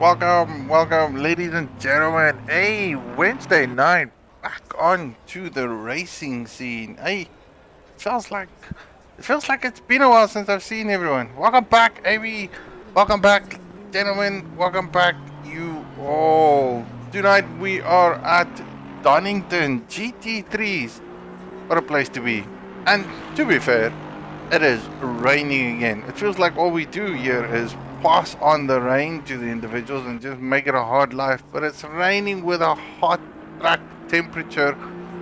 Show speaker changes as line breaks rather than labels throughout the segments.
welcome, ladies and gentlemen. Hey, Wednesday night, back on to the racing scene. Hey, feels like it feels like it's been a while since I've seen everyone. Welcome back, AB. Welcome back, gentlemen. Welcome back, you all. Tonight we are at Donington GT3s. What a place to be. And to be fair, it is raining again. It feels like all we do here is pass on the rain to the individuals and just make it a hard life. But it's raining with a hot track temperature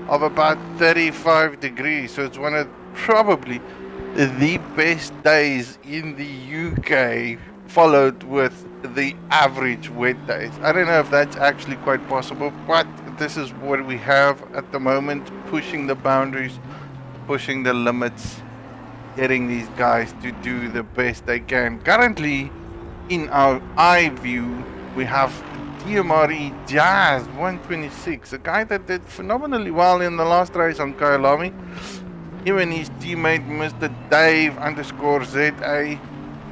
of about 35 degrees. So it's one of probably the best days in the UK, followed with the average wet days. I don't know if that's actually quite possible, but this is what we have at the moment, pushing the boundaries, pushing the limits, getting these guys to do the best they can. Currently, in our eye view, we have DMRE Jazz 126, a guy that did phenomenally well in the last race on Kyalami. Him and his teammate, Mr. Dave _ ZA,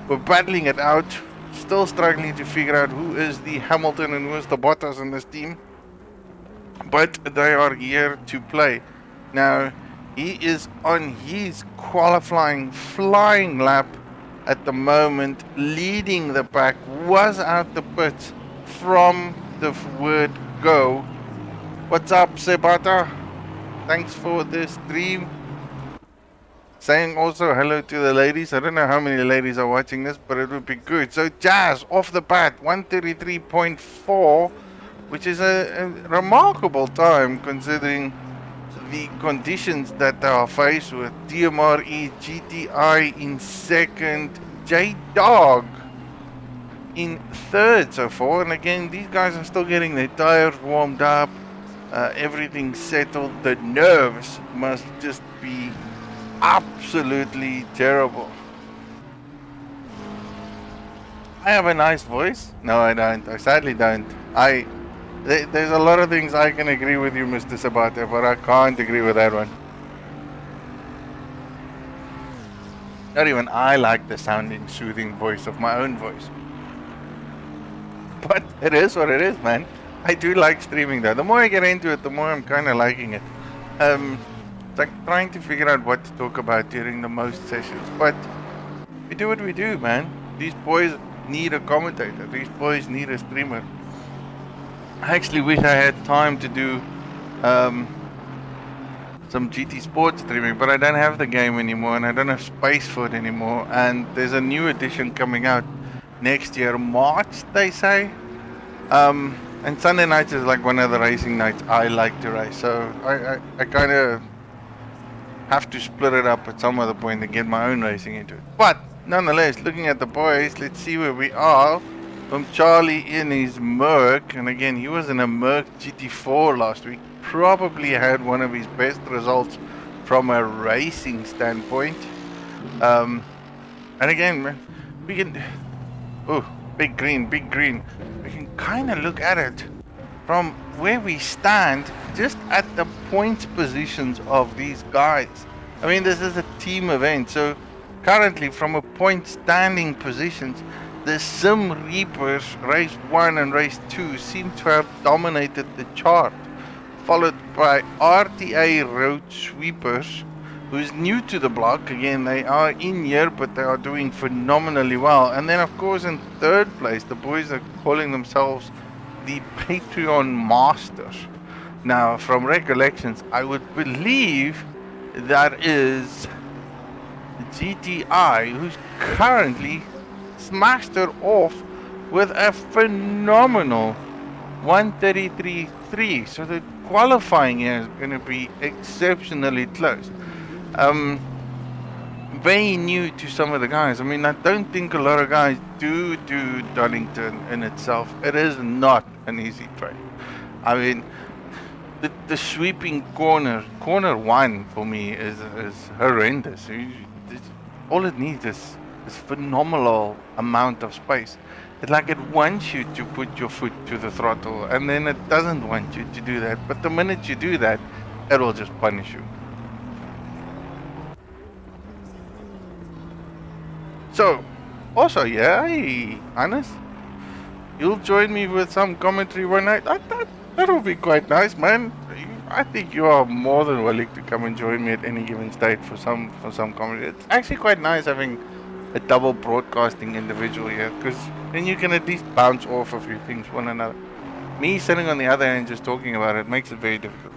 were battling it out, still struggling to figure out who is the Hamilton and who is the Bottas in this team. But they are here to play. Now, he is on his qualifying flying lap at the moment, leading the pack, was out the pits from the word go. What's up, Sebata? Thanks for the stream. Saying also hello to the ladies. I don't know how many ladies are watching this, but it would be good. So Jazz off the bat, 133.4, which is a remarkable time considering the conditions that they are faced with. DMRE GTI in second, J-Dog in third so far. And again, these guys are still getting their tires warmed up, everything settled. The nerves must just be absolutely terrible. I have a nice voice. No, I don't. I sadly don't. There's a lot of things I can agree with you, Mr. Sabata, but I can't agree with that one. Not even I like the sounding, soothing voice of my own voice. But it is what it is, man. I do like streaming though. The more I get into it, the more I'm kind of liking it. It's like trying to figure out what to talk about during the most sessions. But we do what we do, man. These boys need a commentator. These boys need a streamer. I actually wish I had time to do some GT Sports streaming, but I don't have the game anymore and I don't have space for it anymore. And there's a new edition coming out next year, March, they say. And Sunday nights is like one of the racing nights I like to race. So I kind of have to split it up at some other point and get my own racing into it. But nonetheless, looking at the boys, let's see where we are. From Charlie in his Merc, and again, he was in a Merc GT4 last week. Probably had one of his best results from a racing standpoint. And again, we can... Oh, big green, big green. We can kind of look at it from where we stand, just at the points positions of these guys. I mean, this is a team event, so currently from a point standing positions, the Sim Reapers, race 1 and race 2, seem to have dominated the chart, followed by RTA Road Sweepers, who's new to the block. Again, they are in here, but they are doing phenomenally well. And then, of course, in third place, the boys are calling themselves the Patreon Masters. Now, from recollections, I would believe that is GTI, who's currently smashed it off with a phenomenal 133.3. So the qualifying here is going to be exceptionally close. Very new to some of the guys. I mean, I don't think a lot of guys do Donington in itself. It is not an easy track. I mean, the sweeping corner 1 for me is horrendous. All it needs is phenomenal amount of space. It's like it wants you to put your foot to the throttle, and then it doesn't want you to do that. But the minute you do that, it will just punish you. So, also, yeah, hey, Hannes. you'll join me with some commentary one night. That'll be quite nice, man. I think you are more than willing to come and join me at any given state for some commentary. It's actually quite nice having a double broadcasting individual here, because then you can at least bounce off a few things one another. Me sitting on the other end just talking about it makes it very difficult.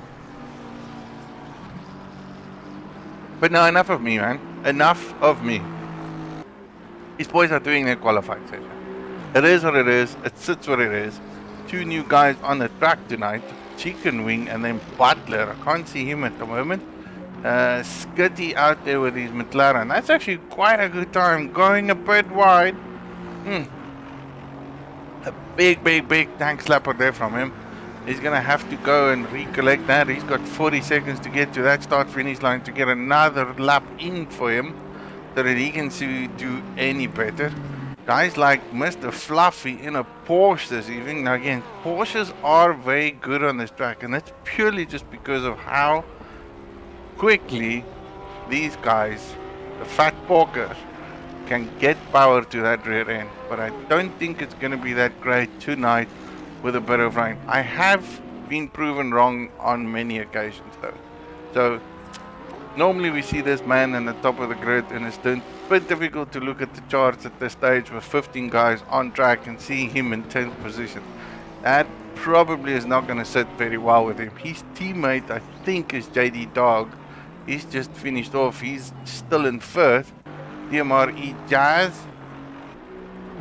But now, enough of me, man. Enough of me. These boys are doing their qualifying session. It is what it is. It sits what it is. Two new guys on the track tonight. Chicken Wing and then Butler. I can't see him at the moment. Skitty out there with his McLaren. That's actually quite a good time. Going a bit wide. A big tank slapper there from him. He's going to have to go and recollect that. He's got 40 seconds to get to that start-finish line to get another lap in for him so that he can do any better. Guys like Mr. Fluffy in a Porsche this evening. Now again, Porsches are very good on this track, and that's purely just because of how quickly these guys, the fat porkers, can get power to that rear end. But I don't think it's going to be that great tonight with a bit of rain. I have been proven wrong on many occasions though. So normally we see this man in the top of the grid, and it's a bit difficult to look at the charts at this stage with 15 guys on track and seeing him in 10th position. That probably is not going to sit very well with him. His teammate, I think, is JD Dog. He's just finished off. He's still in 3rd. DMRE Jazz,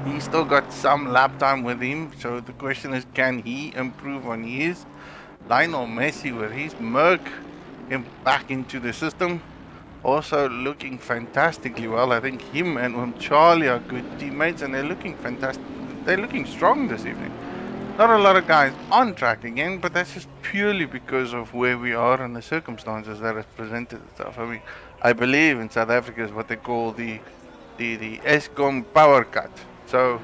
he's still got some lap time with him. So the question is, can he improve on his? Lionel Messi with his Merc, him back into the system, also looking fantastically well. I think him and Charlie are good teammates, and they're looking fantastic. They're looking strong this evening. Not a lot of guys on track again, but that's just purely because of where we are and the circumstances that has presented itself. I mean, I believe in South Africa is what they call the ESCOM power cut. So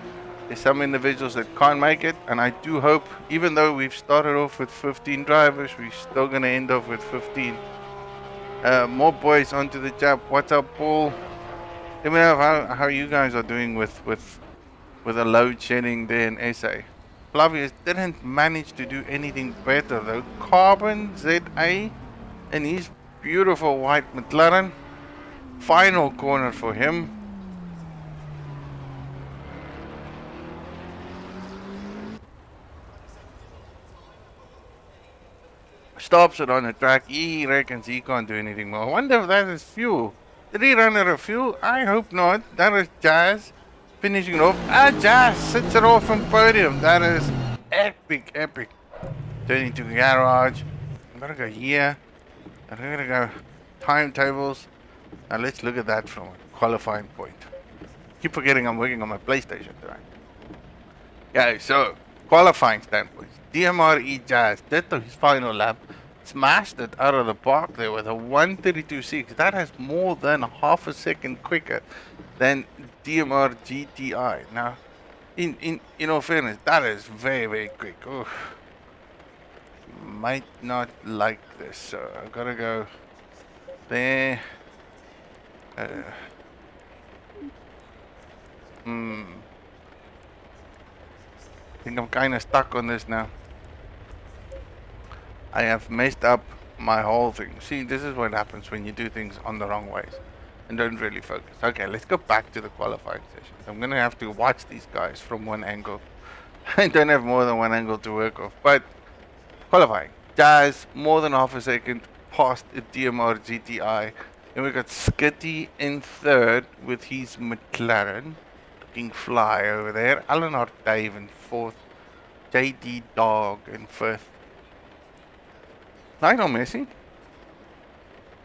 there's some individuals that can't make it, and I do hope, even though we've started off with 15 drivers, we're still going to end off with 15. More boys onto the chat. What's up, Paul? Let me know how you guys are doing with a load shedding there in SA. Flavius didn't manage to do anything better though. Carbon ZA and his beautiful white McLaren. Final corner for him. Stops it on the track. He reckons he can't do anything more. I wonder if that is fuel. Did he run out of fuel? I hope not. That is Jazz finishing it off. Jazz sits it off from podium. That is epic. Turning to the garage. I'm gonna go here. I'm gonna go timetables. Now let's look at that from a qualifying point. Keep forgetting I'm working on my PlayStation tonight. Yeah, so qualifying standpoint. DMRE Jazz did his final lap. Smashed it out of the park there with a 1:32.6. That has more than half a second quicker than DMR GTI. Now, in all fairness, that is very quick. Oof. Might not like this, so I gotta go there. I think I'm kind of stuck on this now. I have messed up my whole thing. See, this is what happens when you do things on the wrong ways and don't really focus. Okay, let's go back to the qualifying session. I'm gonna have to watch these guys from one angle. I don't have more than one angle to work off, but qualifying. Jazz, more than half a second past the DMR GTI. And we got Skitty in 3rd with his McLaren. Looking fly over there. Alan Dave in 4th. JD Dog in 5th. Lionel Messi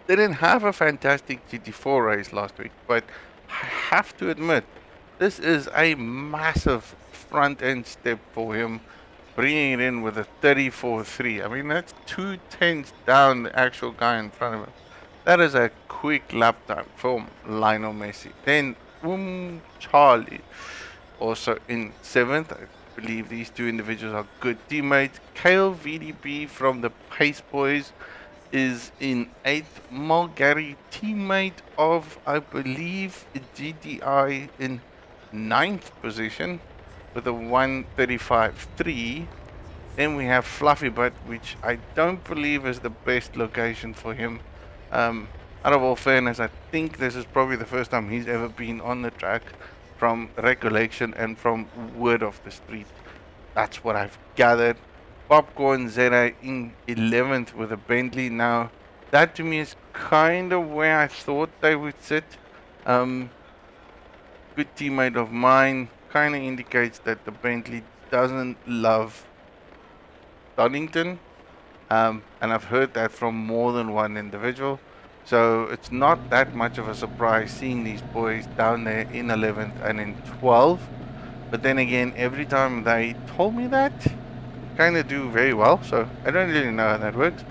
didn't have a fantastic GT4 race last week, but I have to admit, this is a massive front end step for him, bringing it in with a 34.3. I mean, that's 2/10 down the actual guy in front of him. That is a quick lap time for Lionel Messi. Then Charlie also in 7th. I believe these two individuals are good teammates. Kale VDP from the Pace Boys is in 8th. Mulgary, teammate of, I believe, GDI in 9th position. with a 135.3. Then we have Fluffy Butt, which I don't believe is the best location for him. Out of all fairness, I think this is probably the first time he's ever been on the track from recollection and from word of the street. That's what I've gathered. Popcorn Zeta in 11th with a Bentley. Now, that to me is kind of where I thought they would sit. Good teammate of mine, kind of indicates that the Bentley doesn't love Donington. And I've heard that from more than one individual. So it's not that much of a surprise seeing these boys down there in 11th and in 12th. But then again, every time they told me that, kind of do very well. So I don't really know how that works.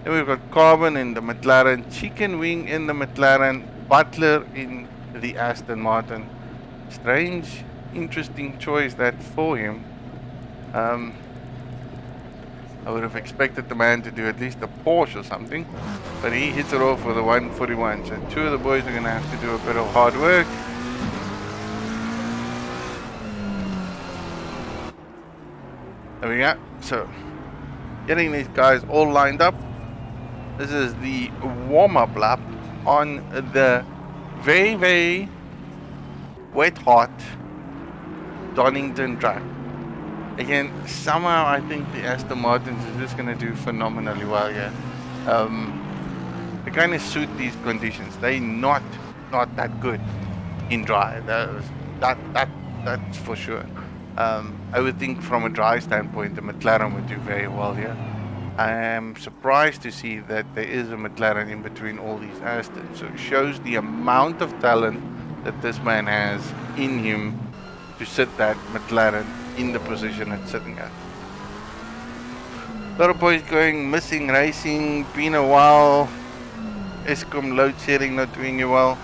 Then we've got Carbon in the McLaren, Chicken Wing in the McLaren, Butler in the Aston Martin. Strange, interesting choice that for him. I would have expected the man to do at least a Porsche or something, but he hits it off with a 141. So two of the boys are going to have to do a bit of hard work. There we go. So getting these guys all lined up. This is the warm-up lap on the very, very wet, hot Donington track. Again, somehow I think the Aston Martins is just going to do phenomenally well here. They kind of suit these conditions. They're not that good in dry. That's for sure. I would think from a dry standpoint, the McLaren would do very well here. I am surprised to see that there is a McLaren in between all these Astons. So it shows the amount of talent that this man has in him to sit that McLaren in the position it's sitting at. A lot of boys going missing racing, been a while. Eskom load shedding not doing you well.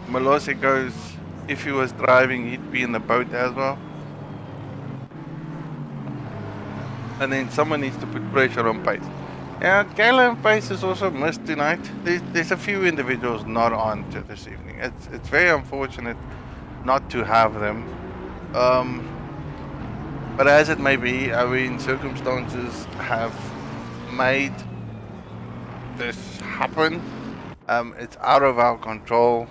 Malose goes, if he was driving, he'd be in the boat as well. And then someone needs to put pressure on Pace. Yeah, Kayla and Pace is also missed tonight. There's a few individuals not on to this evening. It's very unfortunate not to have them. But as it may be, I mean, circumstances have made this happen. It's out of our control.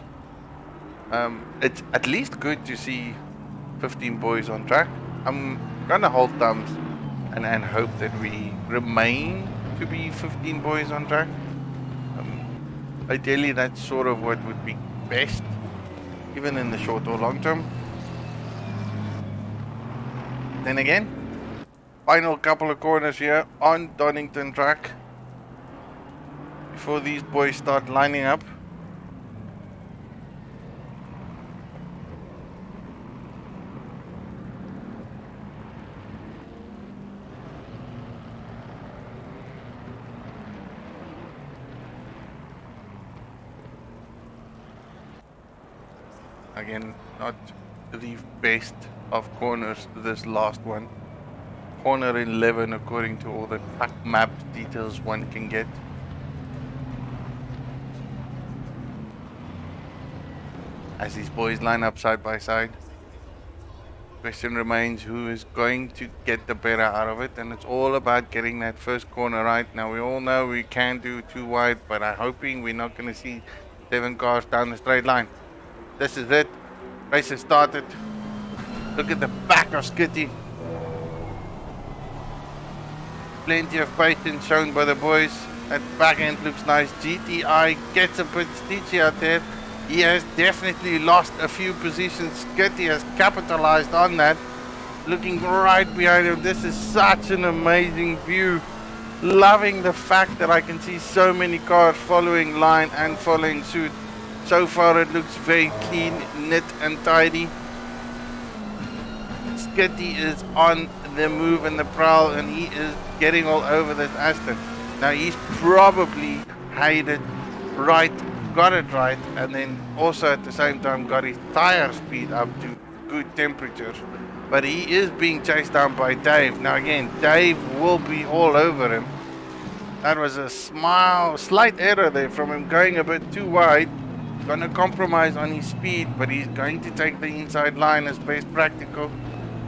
It's at least good to see 15 boys on track. I'm gonna hold thumbs and hope that we remain to be 15 boys on track. Ideally, that's sort of what would be best, even in the short or long term. Then again, final couple of corners here on Donington track before these boys start lining up. Again, not the best of corners, this last one. Corner 11 according to all the track map details one can get. As these boys line up side by side, question remains who is going to get the better out of it, and it's all about getting that first corner right. Now we all know we can't do too wide, but I'm hoping we're not going to see 7 cars down the straight line. This is it. Race has started. Look at the back of Skitty. Plenty of patience shown by the boys. That back end looks nice. GTI gets a bit stitchy out there. He has definitely lost a few positions. Skitty has capitalized on that. Looking right behind him. This is such an amazing view. Loving the fact that I can see so many cars following line and following suit. So far it looks very clean, neat and tidy. Skitty is on the move and the prowl, and he is getting all over this Aston. Now he's probably had it right, got it right, and then also at the same time got his tire speed up to good temperatures. But he is being chased down by Dave. Now again, Dave will be all over him. That was a slight error there from him going a bit too wide. Gonna compromise on his speed, but he's going to take the inside line as best practical.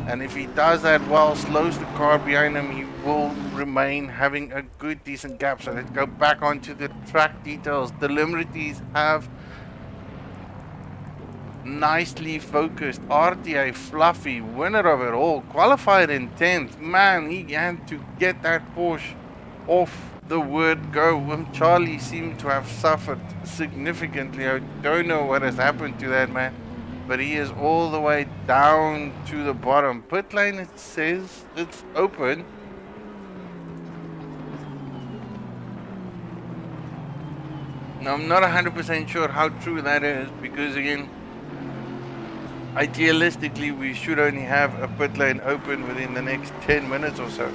And if he does that well, slows the car behind him, he will remain having a good, decent gap. So let's go back onto the track details. The Limerities have nicely focused RTA Fluffy, winner of it all, qualified in 10th. Man, he had to get that Porsche off the word go. Charlie seemed to have suffered significantly. I don't know what has happened to that man, but he is all the way down to the bottom. Pit lane, it says it's open. Now, I'm not 100% sure how true that is, because again, idealistically we should only have a pit lane open within the next 10 minutes or so.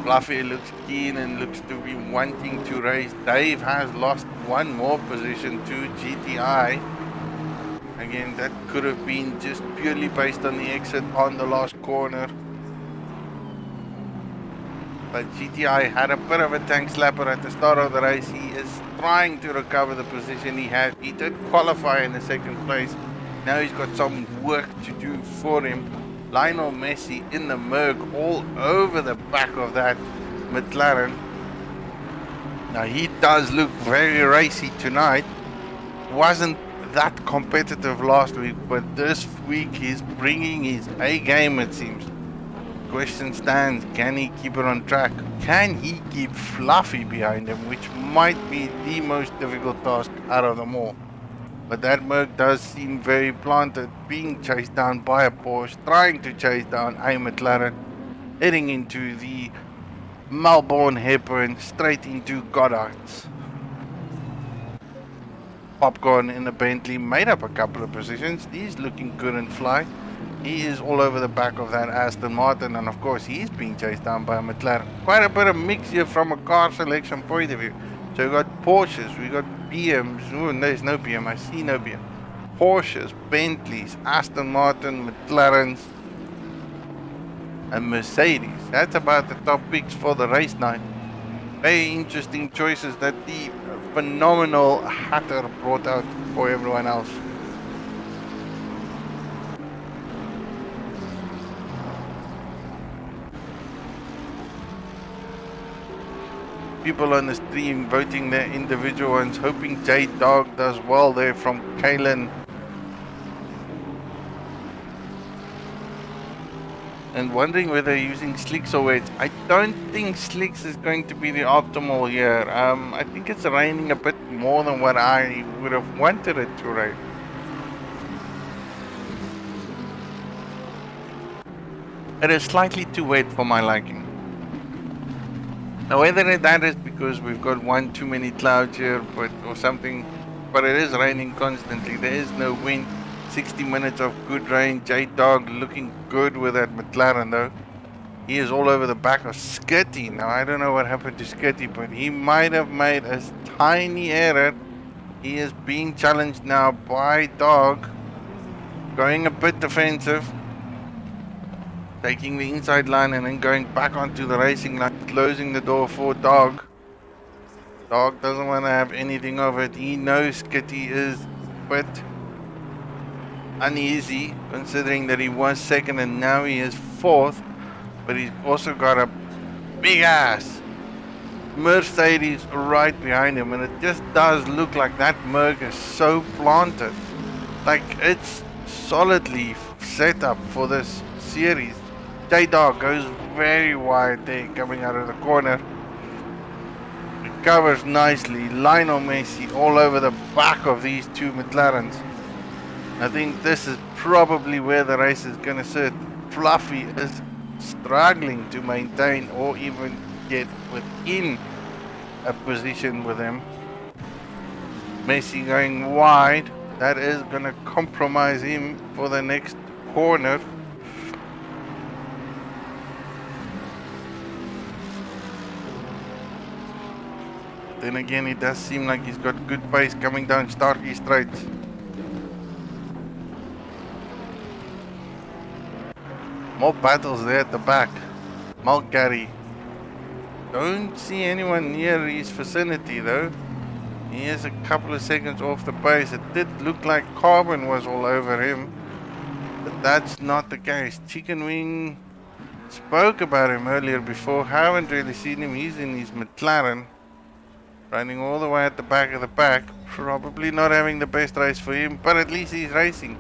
Fluffy looks keen and looks to be wanting to race. Dave has lost one more position to GTI. Again, that could have been just purely based on the exit on the last corner. But GTI had a bit of a tank slapper at the start of the race. He is trying to recover the position he had. He did qualify in the second place. Now he's got some work to do for him. Lionel Messi in the Merc all over the back of that McLaren. Now he does look very racy tonight. Wasn't that competitive last week, but this week he's bringing his A game, it seems. Question stands, can he keep it on track? Can he keep Fluffy behind him, which might be the most difficult task out of them all. But that Merc does seem very planted, being chased down by a Porsche, trying to chase down a McLaren, heading into the Melbourne hairpin, straight into Goddard's. Popcorn in the Bentley made up a couple of positions. He's looking good and fly. He is all over the back of that Aston Martin, and of course he's being chased down by a McLaren. Quite a bit of mix here from a car selection point of view. So we got Porsches, we got BMs, oh, there's no BM, I see no BM. Porsches, Bentleys, Aston Martin, McLarens, and Mercedes. That's about the top picks for the race night. Very interesting choices that the phenomenal Hatter brought out for everyone else. People on the stream voting their individual ones, hoping J-Dog does well there from Kalen. And wondering whether using slicks or wets. I don't think slicks is going to be the optimal here. I think it's raining a bit more than what I would have wanted it to rain. It is slightly too wet for my liking. Now whether that is because we've got one too many clouds here or something, but it is raining constantly. There is no wind. 60 minutes of good rain. J-Dog looking good with that McLaren though. He is all over the back of Skitty. Now I don't know what happened to Skitty, but he might have made a tiny error. He is being challenged now by Dog. Going a bit defensive. Taking the inside line and then going back onto the racing line, closing the door for Dog. Dog doesn't want to have anything of it. He knows Skitty is a bit uneasy, considering that he was second and now he is fourth. But he's also got a big ass Mercedes right behind him, and it just does look like that Merc is so planted. Like it's solidly set up for this series. J-Dog goes very wide there, coming out of the corner. Recovers nicely. Lionel Messi all over the back of these two McLarens. I think this is probably where the race is going to sit. Fluffy is struggling to maintain or even get within a position with him. Messi going wide. That is going to compromise him for the next corner. Then again, it does seem like he's got good pace coming down Starkey Straight. More battles there at the back. Mulgary. Don't see anyone near his vicinity though. He is a couple of seconds off the pace. It did look like Carbon was all over him, but that's not the case. Chicken Wing spoke about him earlier before. Haven't really seen him. He's in his McLaren, running all the way at the back of the pack. Probably not having the best race for him, but at least he's racing.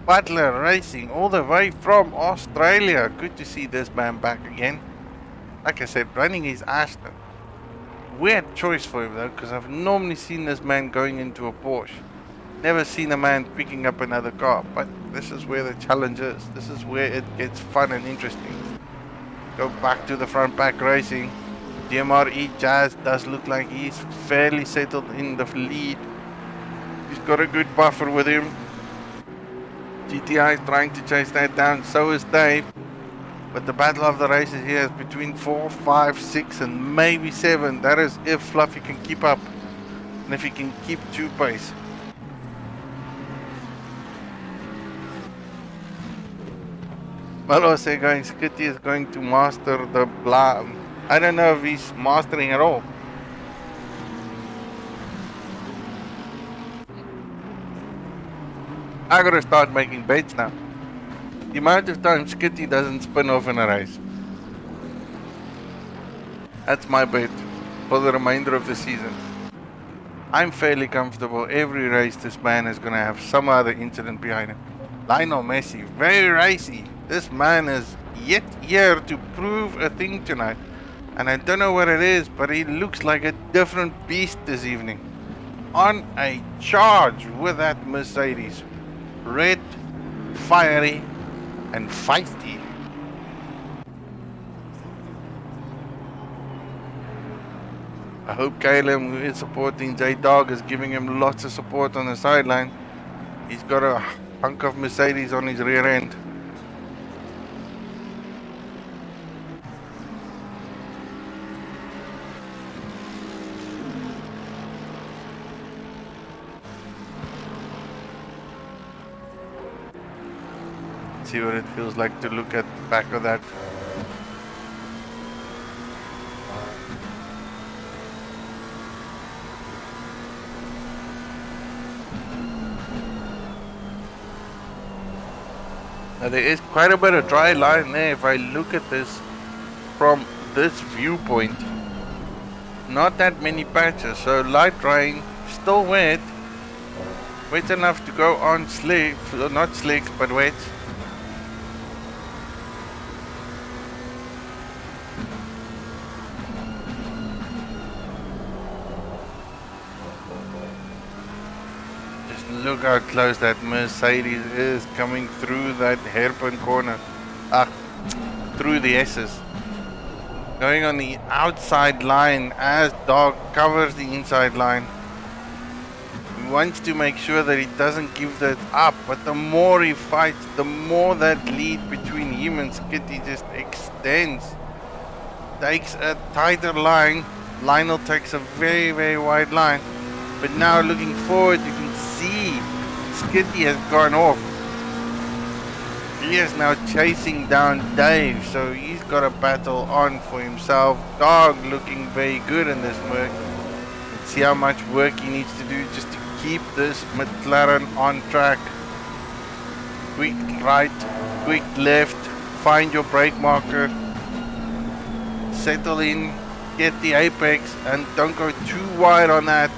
Butler Racing, all the way from Australia. Good to see this man back again. Like I said, running his Aston. Weird choice for him though, because I've normally seen this man going into a Porsche. Never seen a man picking up another car, but this is where the challenge is. This is where it gets fun and interesting. Go back to the front pack racing. DMRE Jazz does look like he's fairly settled in the lead. He's got a good buffer with him. GTI is trying to chase that down, so is Dave. But the battle of the races here is between 4, 5, 6 and maybe 7. That is if Fluffy can keep up. And if he can keep 2 pace. Malo going Skitty is going to master the blah. I don't know if he's mastering at all. I gotta start making bets now. The amount of time Skitty doesn't spin off in a race. That's my bet for the remainder of the season. I'm fairly comfortable. Every race this man is gonna have some other incident behind him. Lionel Messi, very racy. This man is yet here to prove a thing tonight. And I don't know what it is, but he looks like a different beast this evening. On a charge with that Mercedes. Red, fiery, and feisty. I hope Caleb, who is supporting J-Dog, is giving him lots of support on the sideline. He's got a hunk of Mercedes on his rear end. See what it feels like to look at the back of that. Now there is quite a bit of dry line there if I look at this from this viewpoint. Not that many patches, so light drying, still wet. Wet enough to go on slick, not slicks but wet. Look how close that Mercedes is coming through that hairpin corner. Through the S's. Going on the outside line as Dog covers the inside line. He wants to make sure that he doesn't give that up, but the more he fights, the more that lead between him and Skitty just extends. Takes a tighter line. Lionel takes a very, very wide line. But now looking forward, you can see Skitty has gone off. He is now chasing down Dave, so he's got a battle on for himself. Dog looking very good in this work. Let's see how much work he needs to do just to keep this McLaren on track. Quick right, quick left, find your brake marker, settle in, get the apex, and don't go too wide on that.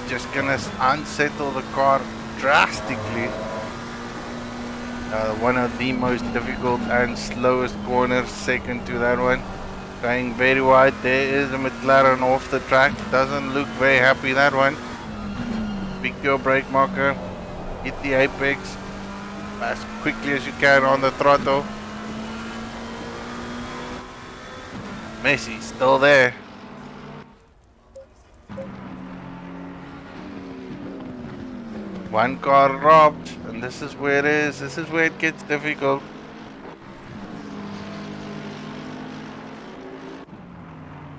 Just gonna unsettle the car drastically. One of the most difficult and slowest corners, second to that one. Going very wide. There is a McLaren off the track. Doesn't look very happy, that one. Pick your brake marker. Hit the apex as quickly as you can on the throttle. Messi still there. One car robbed, and this is where it is. This is where it gets difficult.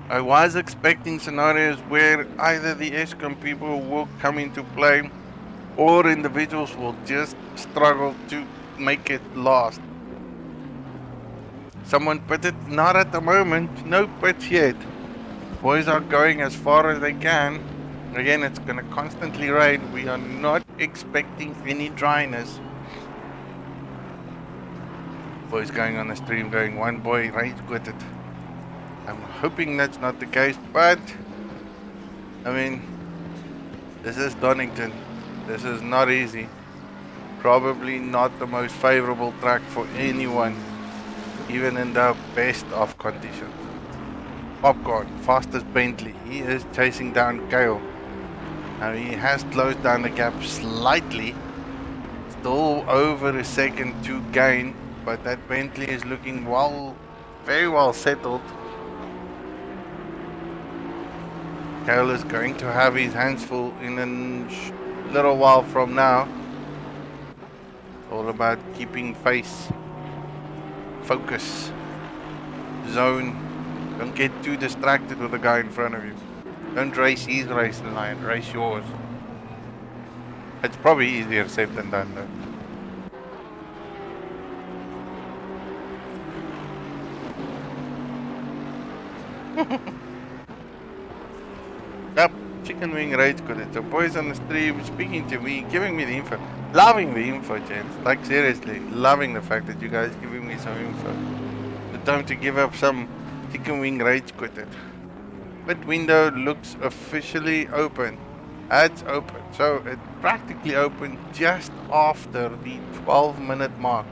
I was expecting scenarios where either the ESCOM people will come into play or individuals will just struggle to make it last. Someone pitted? Not at the moment. No pits yet. Boys are going as far as they can. Again, it's going to constantly rain. We are not expecting any dryness. Boys going on the stream going, one boy rage quitted. I'm hoping that's not the case, but I mean, this is Donington. This is not easy. Probably not the most favorable track for anyone, even in the best of conditions. Popcorn, fastest Bentley. He is chasing down Kale. Now he has closed down the gap slightly. Still over a second to gain, but that Bentley is looking very well settled. Kale is going to have his hands full in a little while from now. It's all about keeping face, focus, zone. Don't get too distracted with the guy in front of you. Don't race his race line, race yours. It's probably easier said than done though. Yep, chicken wing rage quit. So boys on the stream speaking to me, giving me the info. Loving the info, gents. Like seriously, loving the fact that you guys giving me some info. The time to give up some chicken wing rage quit. Pit window looks officially open. It's open. So it practically opened just after the 12-minute mark.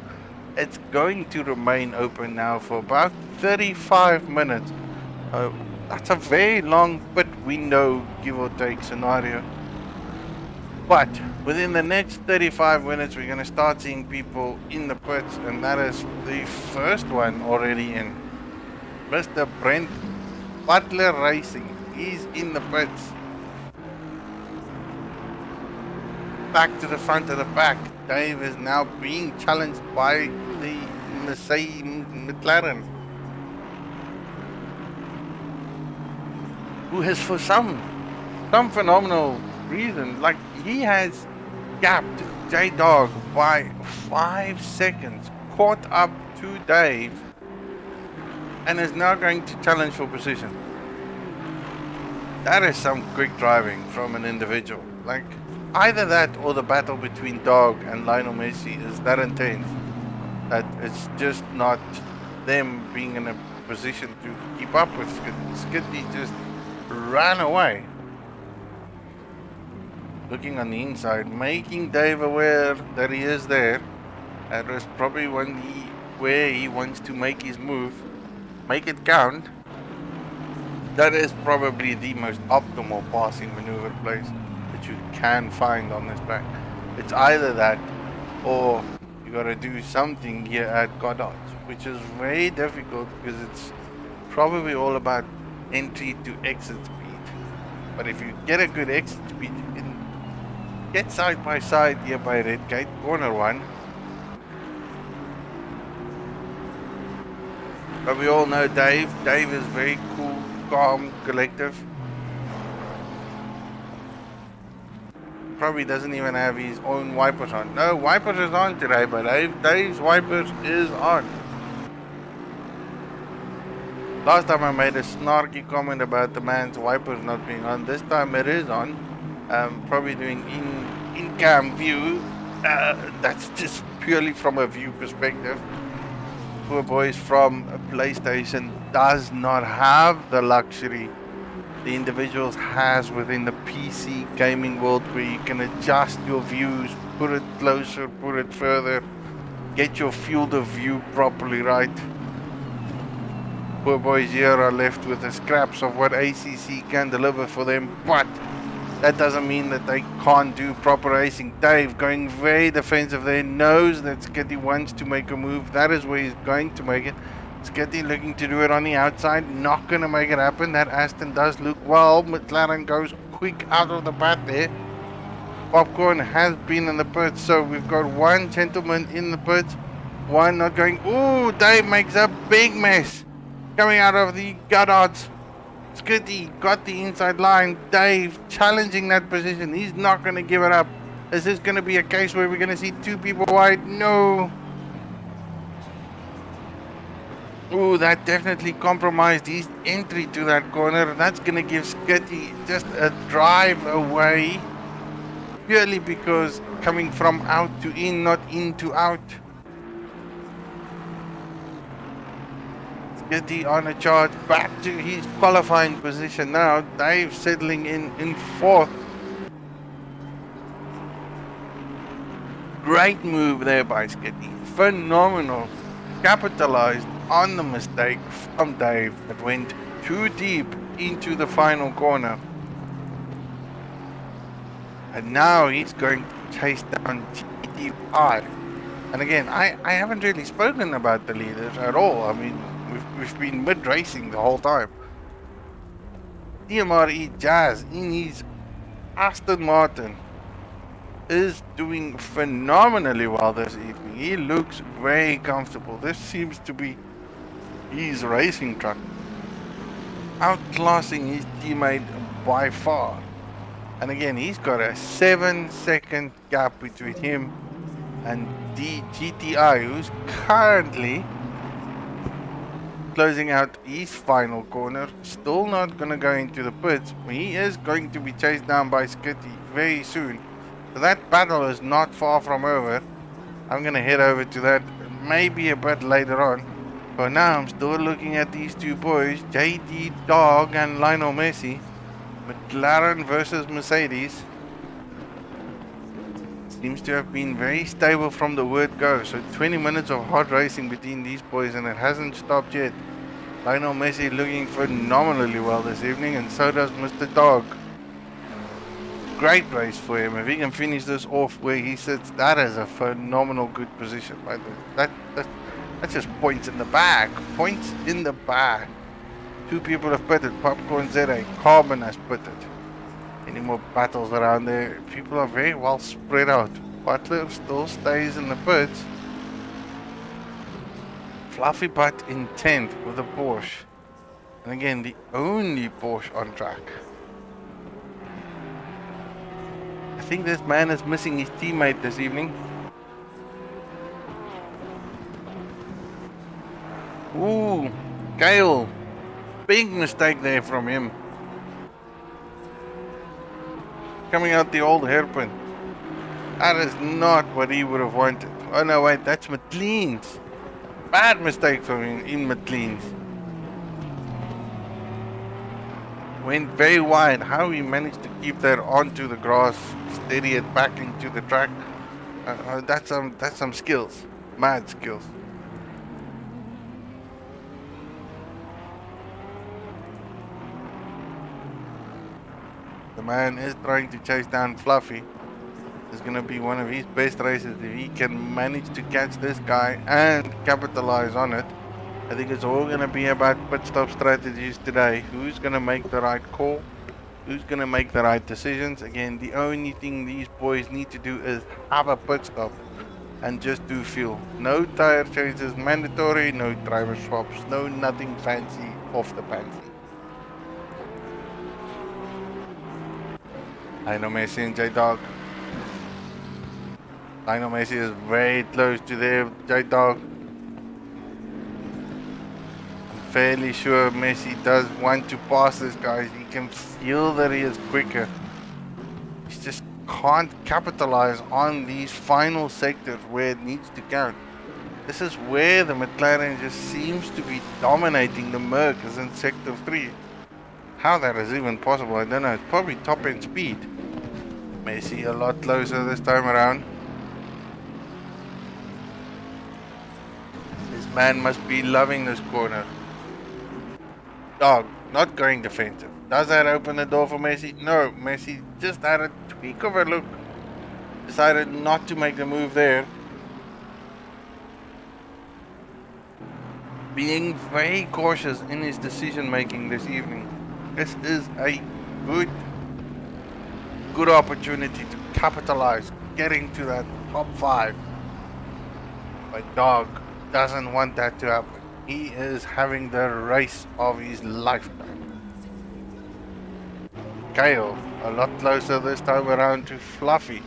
It's going to remain open now for about 35 minutes. That's a very long pit window, give or take scenario. But within the next 35 minutes, we're going to start seeing people in the pits, and that is the first one already in. Mr. Brent Butler Racing. He's in the pits. Back to the front of the pack. Dave is now being challenged by the Mercedes McLaren, who has for some phenomenal reason, like he has gapped J-Dog by 5 seconds, caught up to Dave, and is now going to challenge for position. That is some quick driving from an individual. Like, either that or the battle between Dog and Lionel Messi is that intense that it's just not them being in a position to keep up with Skitty. Skitty just ran away. Looking on the inside, making Dave aware that he is there. That was probably where he wants to make his move, make it count. That is probably the most optimal passing maneuver place that you can find on this track. It's either that or you gotta do something here at Goddard, which is very difficult because it's probably all about entry to exit speed. But if you get a good exit speed, you can get side by side here by Red Gate, corner 1. But we all know Dave. Dave is very cool, calm, collective. Probably doesn't even have his own wipers on. No, wipers is on today, but Dave's wipers is on. Last time I made a snarky comment about the man's wipers not being on. This time it is on. Probably doing in-cam view. That's just purely from a view perspective. Poor boys from a PlayStation does not have the luxury the individuals has within the PC gaming world, where you can adjust your views, put it closer, put it further, get your field of view properly right. Poor boys here are left with the scraps of what ACC can deliver for them, but that doesn't mean that they can't do proper racing. Dave going very defensive there, knows that Skitty wants to make a move. That is where he's going to make it. Skitty looking to do it on the outside, not going to make it happen. That Aston does look well. McLaren goes quick out of the path there. Popcorn has been in the pits, so we've got one gentleman in the pits, one not going. Ooh, Dave makes a big mess coming out of the Goddards. Skitty got the inside line. Dave challenging that position. He's not going to give it up. Is this going to be a case where we're going to see two people wide? No. Ooh, that definitely compromised his entry to that corner. That's gonna give Skitty just a drive away. Purely because coming from out to in, not in to out. Skitty on a charge back to his qualifying position now. Dave settling in fourth. Great move there by Skitty. Phenomenal. Capitalized on the mistake from Dave that went too deep into the final corner. And now he's going to chase down TvT. And again, I haven't really spoken about the leaders at all. I mean, we've been mid-racing the whole time. DMRE Jazz in his Aston Martin is doing phenomenally well this evening. He looks very comfortable. This seems to be his racing truck. Outclassing his teammate by far. And again, he's got a 7-second gap between him and the GTI, who's currently closing out his final corner. Still not going to go into the pits. He is going to be chased down by Skitty very soon. So that battle is not far from over. I'm going to head over to that maybe a bit later on. For now, I'm still looking at these two boys, JD Dog and Lionel Messi. McLaren versus Mercedes. Seems to have been very stable from the word go. So 20 minutes of hard racing between these boys and it hasn't stopped yet. Lionel Messi looking phenomenally well this evening, and so does Mr. Dog. Great race for him. If he can finish this off where he sits, that is a phenomenal good position. Right? That's just points in the bag. Points in the bag. Two people have pitted. Popcorn ZA. Carbon has pitted. Any more battles around there? People are very well spread out. Butler still stays in the pits. Fluffy Butt in 10th with a Porsche. And again, the only Porsche on track. I think this man is missing his teammate this evening. Ooh, Gale. Big mistake there from him. Coming out the old hairpin. That is not what he would have wanted. Oh no, wait, that's McLean's. Bad mistake from him in McLean's. Went very wide. How he managed to keep that onto the grass, steady it back into the track. That's some skills. Mad skills. The man is trying to chase down Fluffy. It's going to be one of his best races if he can manage to catch this guy and capitalize on it. I think it's all going to be about pit stop strategies today. Who's going to make the right call? Who's going to make the right decisions? Again, the only thing these boys need to do is have a pit stop and just do fuel. No tire changes mandatory, no driver swaps, no nothing fancy off the pansy. I know Messi and J-Dog. Lionel Messi is very close to their J-Dog. I'm fairly sure Messi does want to pass this guy. He can feel that he is quicker. He just can't capitalize on these final sectors where it needs to count. This is where the McLaren just seems to be dominating the Merc is in sector 3. How that is even possible, I don't know. It's probably top end speed. Messi a lot closer this time around. This man must be loving this corner. Dog, not going defensive. Does that open the door for Messi? No, Messi just had a tweak of a look. Decided not to make the move there. Being very cautious in his decision making this evening. This is a good opportunity to capitalize, getting to that top 5. But Dog doesn't want that to happen. He is having the race of his lifetime. Kale, a lot closer this time around to Fluffy.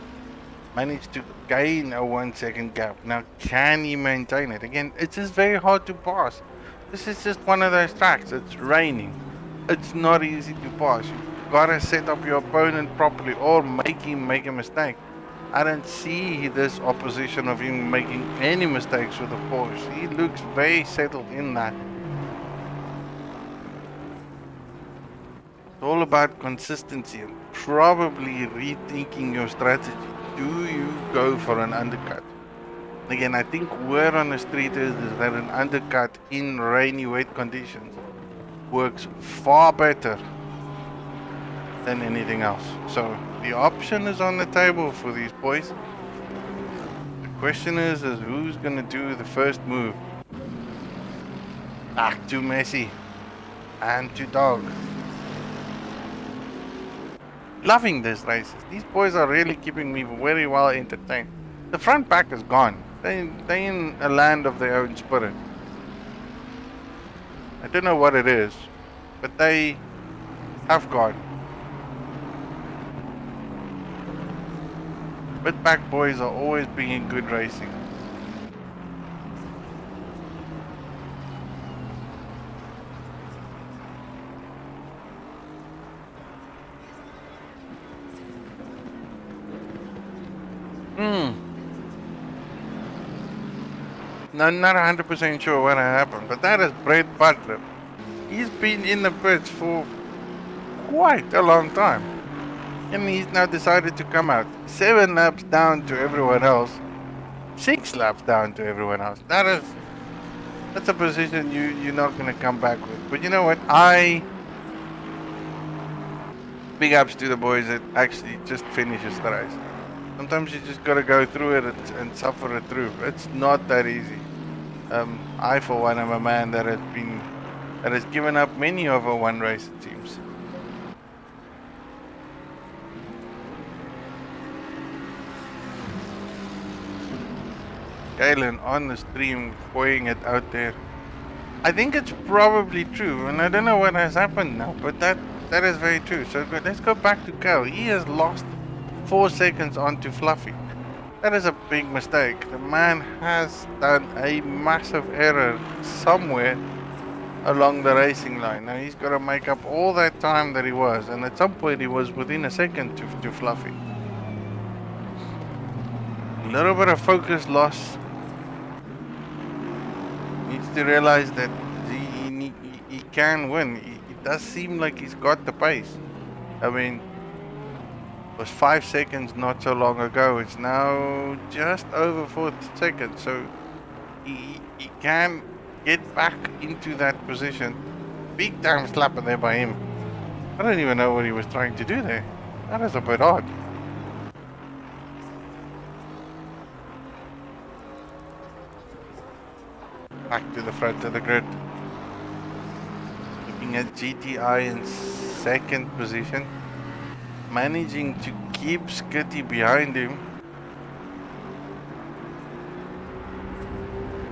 Managed to gain a 1 second gap. Now, can he maintain it? Again, it's just very hard to pass. This is just one of those tracks. It's raining. It's not easy to pass. You've got to set up your opponent properly or make him make a mistake. I don't see this opposition of him making any mistakes with the Porsche. He looks very settled in that. It's all about consistency and probably rethinking your strategy. Do you go for an undercut? Again, I think word on the street is that an undercut in rainy, wet conditions works far better than anything else. So the option is on the table for these boys. The question is who's gonna do the first move? Too messy and too dog. Loving these races. These boys are really keeping me very well entertained. The front back is gone. They in a land of their own spirit. I don't know what it is, but they have gone. But back boys are always bringing good racing. No, not 100% sure what happened, but that is Brett Butler. He's been in the pits for quite a long time. And he's now decided to come out 7 laps down to everyone else, 6 laps down to everyone else. That's a position you're not going to come back with. But you know what? Big ups to the boys that actually just finishes the race. Sometimes you just got to go through it and suffer it through. It's not that easy. I, for one, am a man that has given up many over one race teams. Galen on the stream pointing it out there. I think it's probably true, and I don't know what has happened now, but that is very true. So let's go back to Kyle. He has lost 4 seconds onto Fluffy. That is a big mistake. The man has done a massive error somewhere along the racing line. Now he's got to make up all that time that he was, and at some point he was within a second to Fluffy. A little bit of focus loss. Needs to realize that he can win. It does seem like he's got the pace. I mean, was 5 seconds not so long ago. It's now just over 4 seconds, so he can get back into that position. Big time slapper there by him. I don't even know what he was trying to do there. That is a bit odd. Back to the front of the grid. Looking at GTI in second position. Managing to keep Skitty behind him.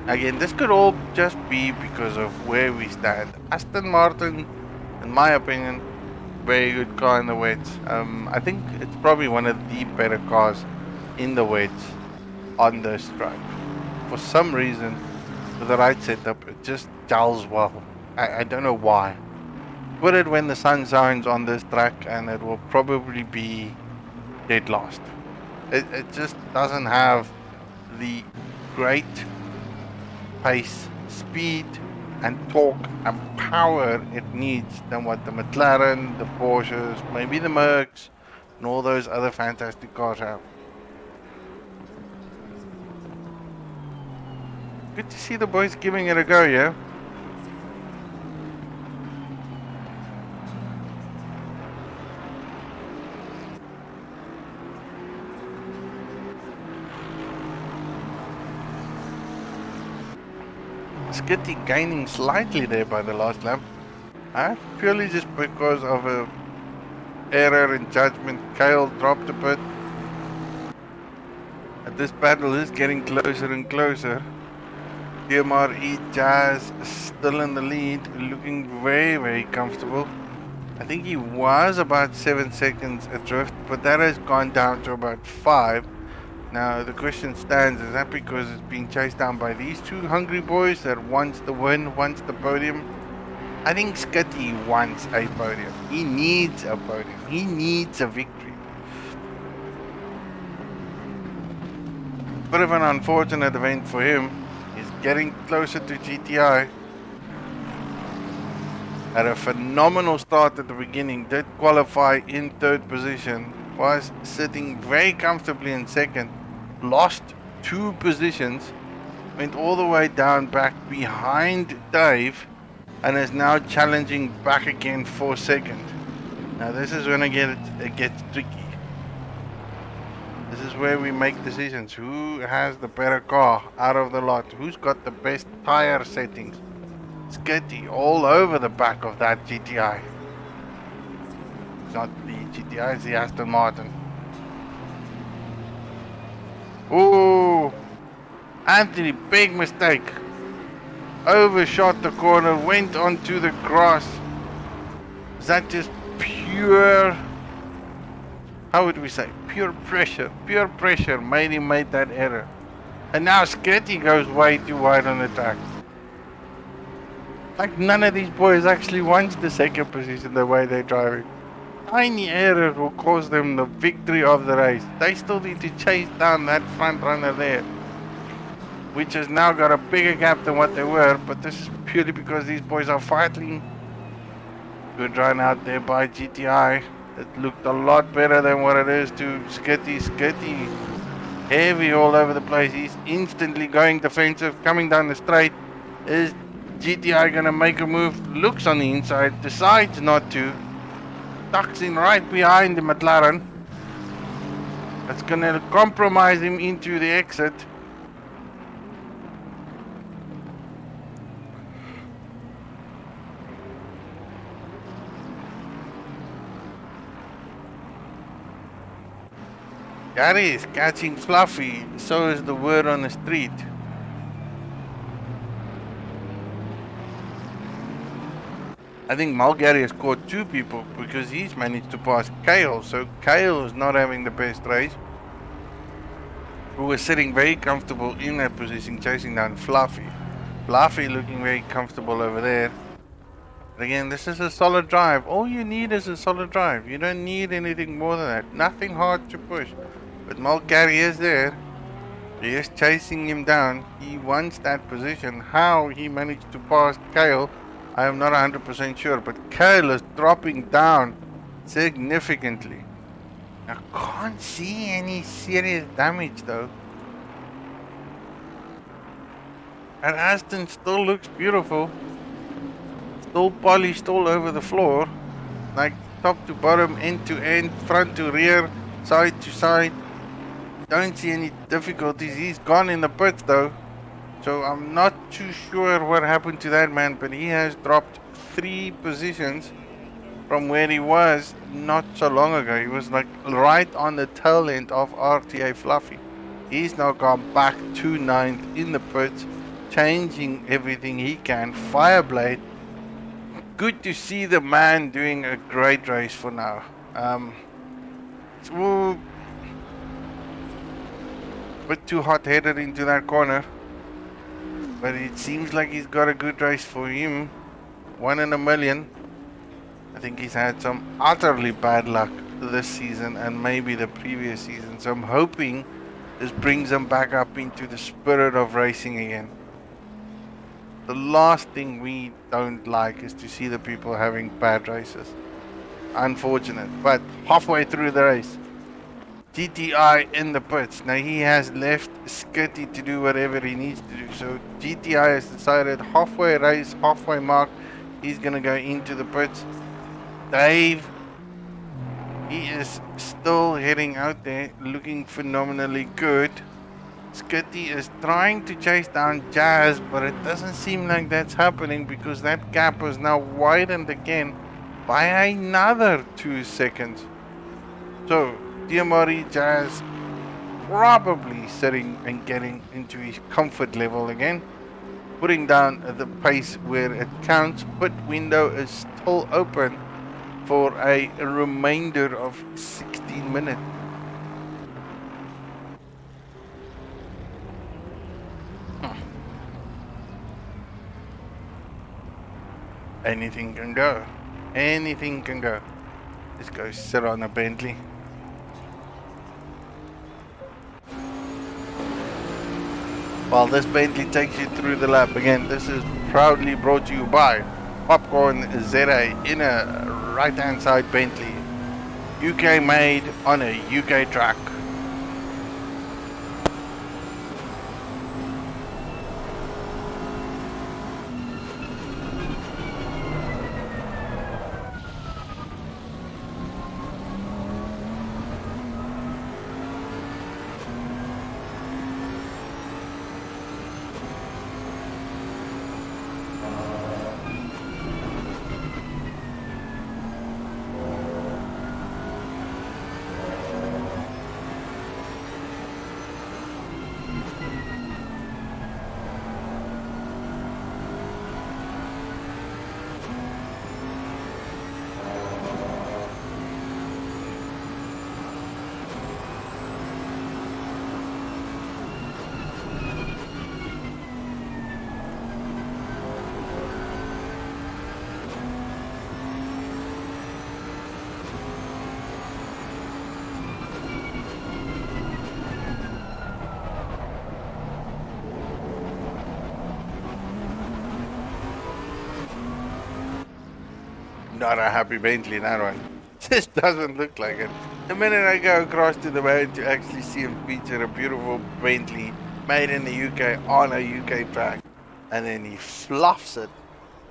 Again, this could all just be because of where we stand. Aston Martin, in my opinion, very good car in the wets. I think it's probably one of the better cars in the wets on this track. For some reason, with the right setup, it just gels well. I don't know why. Put it when the sun shines on this track and it will probably be dead last. It just doesn't have the great pace, speed and torque and power it needs than what the McLaren, the Porsches, maybe the Mercs and all those other fantastic cars have. Good to see the boys giving it a go, yeah? Skitty gaining slightly there by the last lap. Purely just because of a error in judgment. Kyle dropped a bit. And this battle is getting closer and closer. DMRE Jazz still in the lead, looking very, very comfortable. I think he was about 7 seconds adrift, but that has gone down to about 5. Now the question stands, is that because it's being chased down by these two hungry boys that wants the win, wants the podium? I think Skitty wants a podium. He needs a podium. He needs a victory. Bit of an unfortunate event for him. He's getting closer to GTI. Had a phenomenal start at the beginning. Did qualify in third position. Was sitting very comfortably in second. Lost 2 positions. Went all the way down back behind Dave. And is now challenging back again for second. Now this is when it gets tricky. This is where we make decisions. Who has the better car out of the lot? Who's got the best tire settings? Skitty all over the back of that GTI. It's not the GTI, it's the Aston Martin. Ooh! Anthony, big mistake. Overshot the corner, went onto the grass. Is that just pure, how would we say, pure pressure made him make that error. And now Skitty goes way too wide on the track. Like none of these boys actually wants the second position the way they're driving. Tiny error will cause them the victory of the race. They still need to chase down that front runner there, which has now got a bigger gap than what they were, but this is purely because these boys are fighting. Good run out there by GTI. It looked a lot better than what it is to Skitty. Skitty, heavy all over the place. He's instantly going defensive, coming down the straight. Is GTI gonna make a move? Looks on the inside, decides not to. Tucks in right behind the McLaren. That's gonna compromise him into the exit. Gary is catching Fluffy, so is the word on the street. I think Mulgary has caught 2 people because he's managed to pass Kale, so Kale is not having the best race. Who was sitting very comfortable in that position, chasing down Fluffy. Fluffy looking very comfortable over there. But again, this is a solid drive. All you need is a solid drive. You don't need anything more than that. Nothing hard to push. But Mulgary is there. He is chasing him down. He wants that position. How he managed to pass Kale, I am not 100% sure, but Kale is dropping down significantly. I can't see any serious damage though. And Aston still looks beautiful. Still polished all over the floor. Like top to bottom, end to end, front to rear, side to side. Don't see any difficulties. He's gone in the pits though. So I'm not too sure what happened to that man, but he has dropped 3 positions from where he was not so long ago. He was like right on the tail end of RTA Fluffy. He's now gone back to 9th in the pits, changing everything he can. Fireblade, good to see the man doing a great race for now. It's a bit too hot-headed into that corner. But it seems like he's got a good race for him. 1 in a million. I think he's had some utterly bad luck this season and maybe the previous season. So I'm hoping this brings him back up into the spirit of racing again. The last thing we don't like is to see the people having bad races. Unfortunate. But halfway through the race, GTI in the pits. Now he has left Skitty to do whatever he needs to do. So GTI has decided halfway race, halfway mark, he's going to go into the pits. Dave, he is still heading out there looking phenomenally good. Skitty is trying to chase down Jazz, but it doesn't seem like that's happening because that gap is now widened again by another 2 seconds. So Diamori Jazz probably sitting and getting into his comfort level again, putting down the pace where it counts. Pit window is still open for a remainder of 16 minutes. Anything can go. Anything can go. Let's go sit on a Bentley. While this Bentley takes you through the lap. Again, this is proudly brought to you by Popcorn ZA in a right-hand side Bentley. UK made on a UK track. Not a happy Bentley, that one. Just doesn't look like it. The minute I go across to the road to actually see him feature a beautiful Bentley made in the UK on a UK track, and then he fluffs it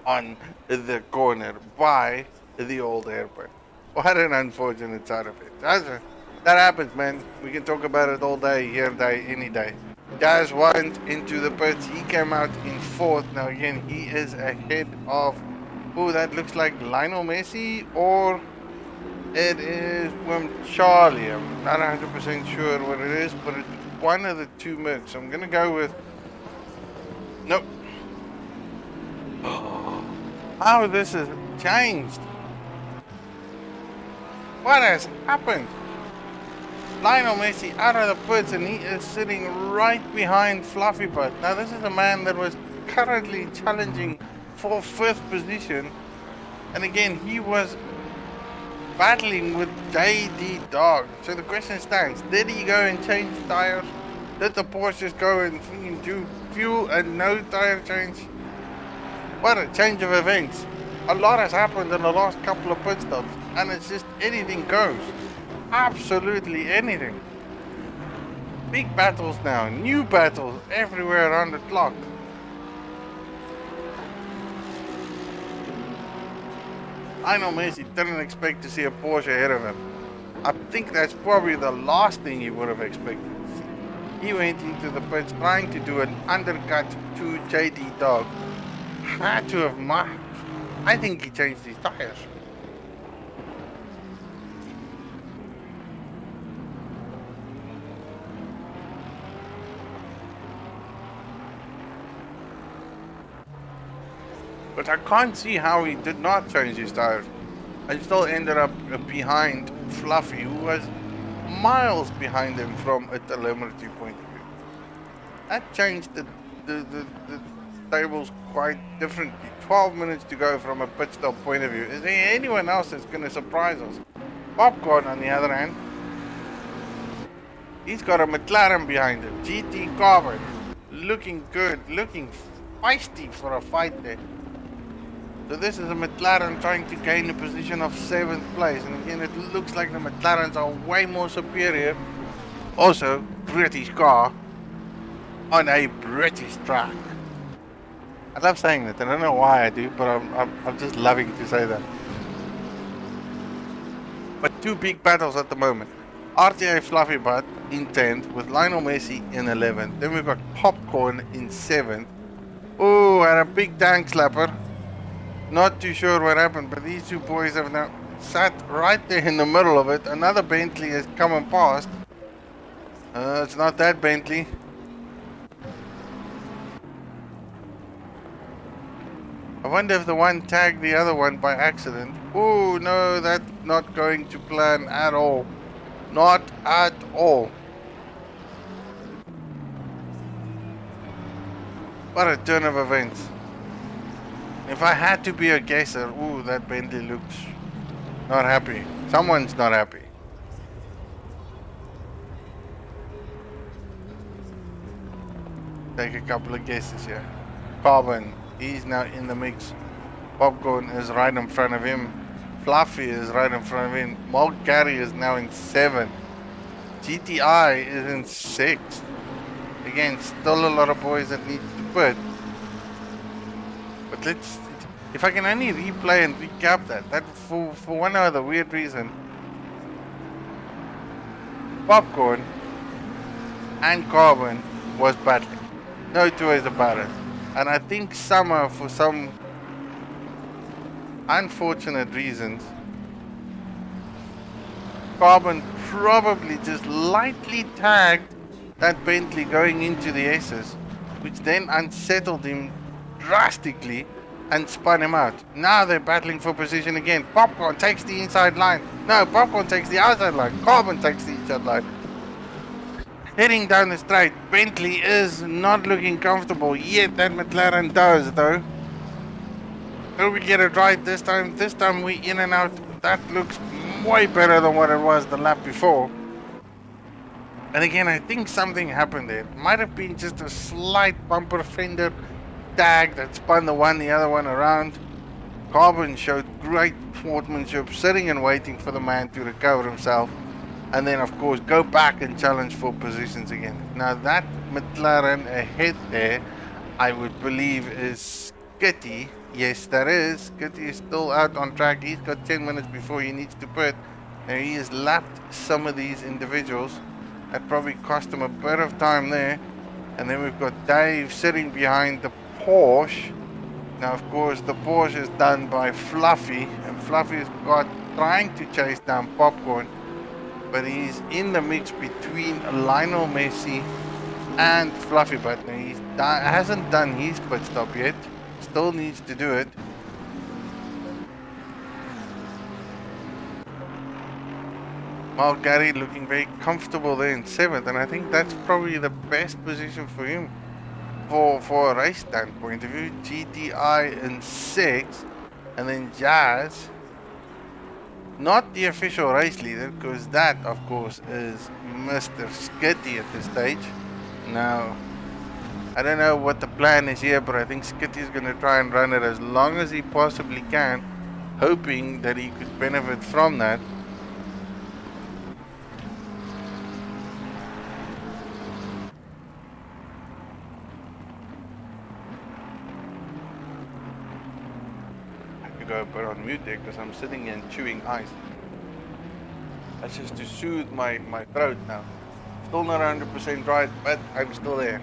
on the corner by the old airport. What an unfortunate side effect. That happens, man. We can talk about it all day, here day, any day. Guys went into the pits. He came out in 4th. Now again, he is ahead of, oh, that looks like Lionel Messi, or it is Charlie. I'm not 100% sure what it is, but it's one of the two Mercs. I'm gonna go with, nope. How this has changed. What has happened? Lionel Messi out of the pits, and he is sitting right behind Fluffy Butt. Now this is a man that was currently challenging for 5th position, and again he was battling with JD Dog. So the question stands, did he go and change tires? Did the Porsches go and do fuel and no tire change? What a change of events. A lot has happened in the last couple of pit stops, and it's just anything goes. Absolutely anything. Big battles now, new battles everywhere around the clock. I know Messi didn't expect to see a Porsche ahead of him. I think that's probably the last thing he would have expected to see. He went into the pits trying to do an undercut to JD Dog. Had to have marked. I think he changed his tires. But I can't see how he did not change his tires. I still ended up behind Fluffy, who was miles behind him from a telemetry point of view. That changed the tables quite differently. 12 minutes to go from a pit stop point of view. Is there anyone else that's going to surprise us? Popcorn, on the other hand, he's got a McLaren behind him. GT Carbon, looking good, looking feisty for a fight there. So this is a McLaren trying to gain a position of 7th place, and again it looks like the McLarens are way more superior. Also, British car on a British track. I love saying that. I don't know why I do, but I'm just loving to say that. But two big battles at the moment. RTA Fluffy Butt in 10th with Lionel Messi in 11th. Then we've got Popcorn in 7th. Oh, and a big tank slapper. Not too sure what happened, but these two boys have now sat right there in the middle of it. Another Bentley is coming past. It's not that Bentley. I wonder if the one tagged the other one by accident. Oh no, that's not going to plan at all. Not at all. What a turn of events. If I had to be a guesser, ooh, that Bentley looks not happy. Someone's not happy. Take a couple of guesses here. Carbon, he's now in the mix. Popcorn is right in front of him. Fluffy is right in front of him. Mark Gary is now in 7th. GTI is in 6th. Again, still a lot of boys that need to put. But let's, if I can only replay and recap that for one other weird reason, Popcorn and Carbon was battling. No two ways about it. And I think Summer, for some unfortunate reasons, Carbon probably just lightly tagged that Bentley going into the S's, which then unsettled him drastically and spun him out. Now they're battling for position again. Popcorn takes the inside line. No, Popcorn takes the outside line. Carbon takes the inside line. Heading down the straight, Bentley is not looking comfortable yet. That McLaren does, though. Will we get it right this time? This time we in and out. That looks way better than what it was the lap before. And again, I think something happened there. It might have been just a slight bumper fender tag that spun the other one around. Carbon showed great sportsmanship, sitting and waiting for the man to recover himself. And then, of course, go back and challenge for positions again. Now, that McLaren ahead there, I would believe, is Skitty. Yes, that is. Skitty is still out on track. He's got 10 minutes before he needs to pit. Now, he has lapped some of these individuals. That probably cost him a bit of time there. And then we've got Dave sitting behind the Porsche. Now, of course, the Porsche is done by Fluffy. And Fluffy's got trying to chase down Popcorn. But he's in the mix between Lionel Messi and Fluffy. But he hasn't done his pit stop yet. Still needs to do it. Mark Gary looking very comfortable there in 7th. And I think that's probably the best position for him for a race standpoint of view. GTI in 6th. And then Jazz. Not the official race leader, because that, of course, is Mr. Skitty at this stage. Now, I don't know what the plan is here, but I think Skitty is going to try and run it as long as he possibly can, hoping that he could benefit from that. Go put on mute there because I'm sitting here and chewing ice. That's just to soothe my throat now. Still not 100% right, but I'm still there.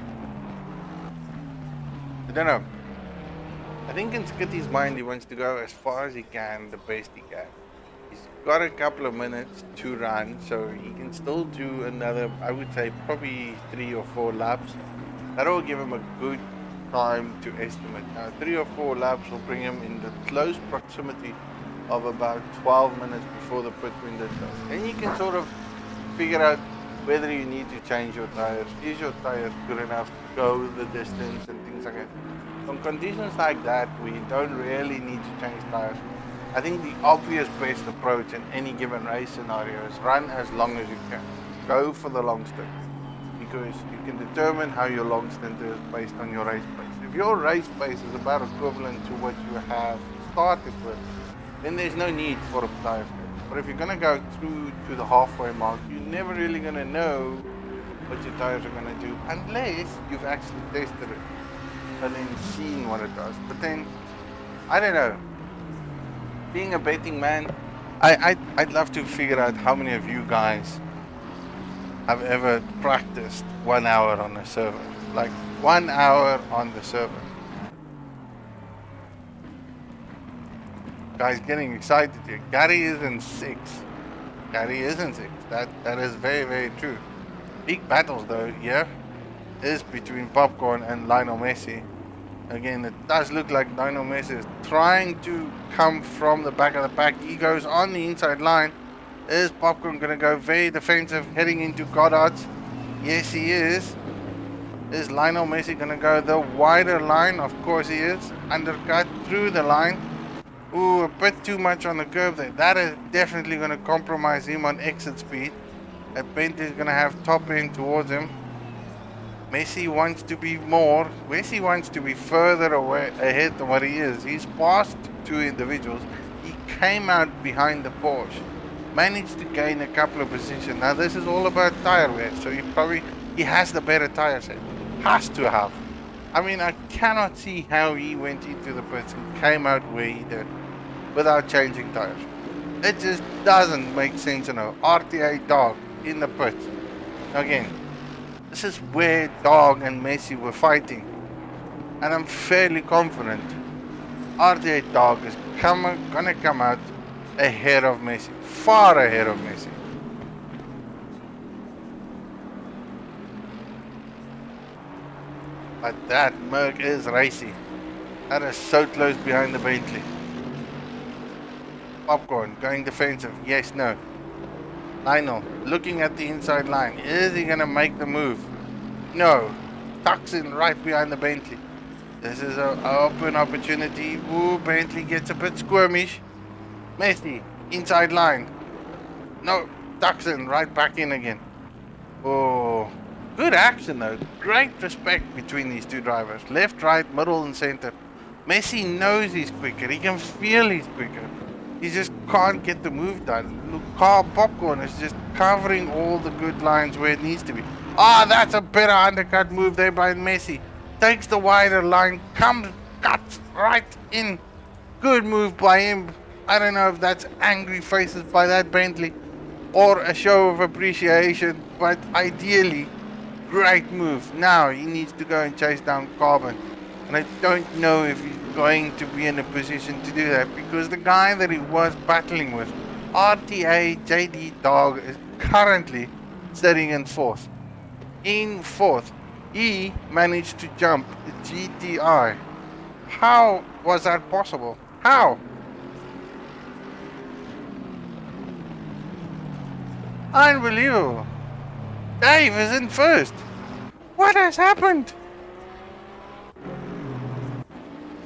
I don't know. I think in Skitty's mind he wants to go as far as he can, the best he can. He's got a couple of minutes to run, so he can still do another, I would say probably 3 or 4 laps. That'll give him a good time to estimate. Now 3 or 4 laps will bring him in the close proximity of about 12 minutes before the pit window starts. And you can sort of figure out whether you need to change your tires. Is your tires good enough to go the distance and things like that. On conditions like that, we don't really need to change tires. I think the obvious best approach in any given race scenario is run as long as you can. Go for the long stint. Because you can determine how your long stint is based on your race pace. If your race pace is about equivalent to what you have started with, then there's no need for a tire fit. But if you're going to go through to the halfway mark, you're never really going to know what your tires are going to do unless you've actually tested it and then seen what it does. But then, I don't know. Being a betting man, I'd love to figure out how many of you guys have ever practiced 1 hour on a server. Like 1 hour on the server. Guys getting excited here. Gary is in 6th. Gary is in 6th. That is very, very true. Big battles though here is between Popcorn and Lionel Messi. Again, it does look like Lionel Messi is trying to come from the back of the pack. He goes on the inside line. Is Popcorn going to go very defensive heading into Goddard's? Yes, he is. Is Lionel Messi gonna go the wider line? Of course he is. Undercut through the line. Ooh, a bit too much on the curve there. That is definitely gonna compromise him on exit speed. That Bentley's gonna have top end towards him. Messi wants to be more. Messi wants to be further away ahead than what he is. He's passed two individuals. He came out behind the Porsche. Managed to gain a couple of positions. Now this is all about tire wear, so he has the better tire set. Has to have. I mean, I cannot see how he went into the pits and came out where he did without changing tires. It just doesn't make sense, you know. RTA dog in the pits. Again, this is where Dog and Messi were fighting. And I'm fairly confident RTA Dog is gonna come out ahead of Messi. Far ahead of Messi. But that Merc is racy. That is so close behind the Bentley. Popcorn going defensive. Yes, no. Lionel looking at the inside line. Is he gonna make the move? No. Tucks in right behind the Bentley. This is an open opportunity. Ooh, Bentley gets a bit squirmish. Messi inside line. No. Tucks in right back in again. Oh. Good action though. Great respect between these two drivers. Left, right, middle and center. Messi knows he's quicker. He can feel he's quicker. He just can't get the move done. Look, Carl Popcorn is just covering all the good lines where it needs to be. Ah, that's a better undercut move there by Messi. Takes the wider line, cuts right in. Good move by him. I don't know if that's angry faces by that Bentley or a show of appreciation, but ideally, great move. Now he needs to go and chase down Carbon. And I don't know if he's going to be in a position to do that because the guy that he was battling with, RTA JD Dog, is currently sitting in fourth. In fourth, he managed to jump the GTI. How was that possible? How? Unbelievable. Dave is in first. What has happened?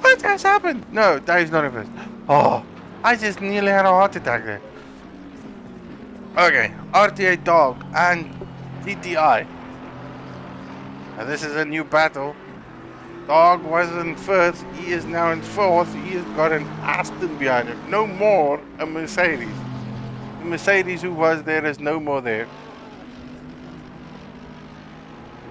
What has happened? No, Dave's not in first. Oh, I just nearly had a heart attack there. Okay, RTA Dog and GTI. Now this is a new battle. Dog was in first. He is now in fourth. He has got an Aston behind him. No more a Mercedes. The Mercedes who was there is no more there.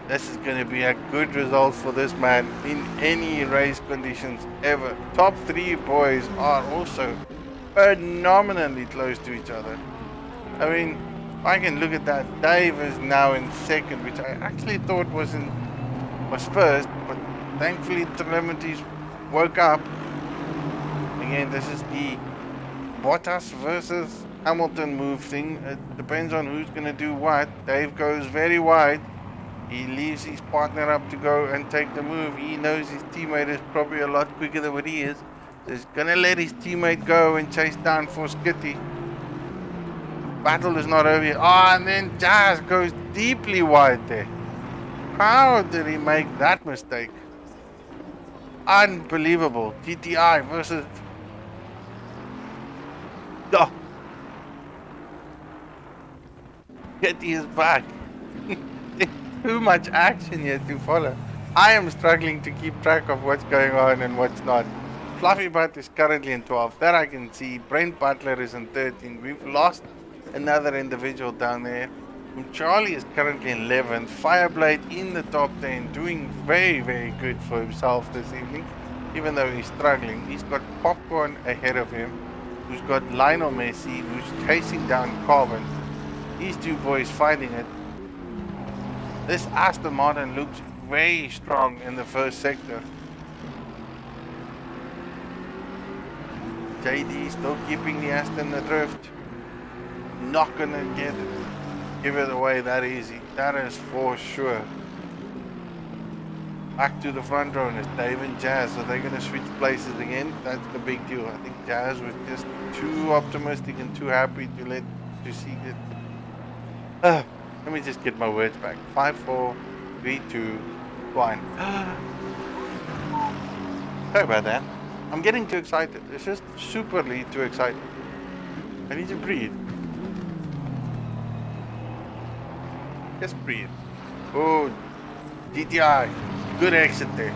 This is going to be a good result for this man in any race conditions ever. Top three boys are also phenomenally close to each other. I mean, I can look at that. Dave is now in second, which I actually thought was first, but thankfully Telemetries woke up. Again, this is the Bottas versus Hamilton move thing. It depends on who's going to do what. Dave goes very wide. He leaves his partner up to go and take the move. He knows his teammate is probably a lot quicker than what he is. So he's gonna let his teammate go and chase down for Skitty. Battle is not over yet. Ah, and then Jazz goes deeply wide there. How did he make that mistake? Unbelievable. GTI versus... Oh. Skitty is back. Too much action here to follow. I am struggling to keep track of what's going on and what's not. Fluffy Butt is currently in 12th. That I can see. Brent Butler is in 13th. We've lost another individual down there. Charlie is currently in 11th. Fireblade in the top 10. Doing very, very good for himself this evening. Even though he's struggling. He's got Popcorn ahead of him. Who's got Lionel Messi. Who's chasing down Carbon. These two boys fighting it. This Aston Martin looks very strong in the first sector. JD still keeping the Aston adrift. Not gonna give it away that easy. That is for sure. Back to the front row, and it's Dave and Jazz. Are they gonna switch places again? That's the big deal. I think Jazz was just too optimistic and too happy to see it. Let me just get my words back. 5-4, 3-2, Fine. Sorry about that. I'm getting too excited. It's just superly too excited. I need to breathe. Just breathe. Oh, GTI. Good exit there.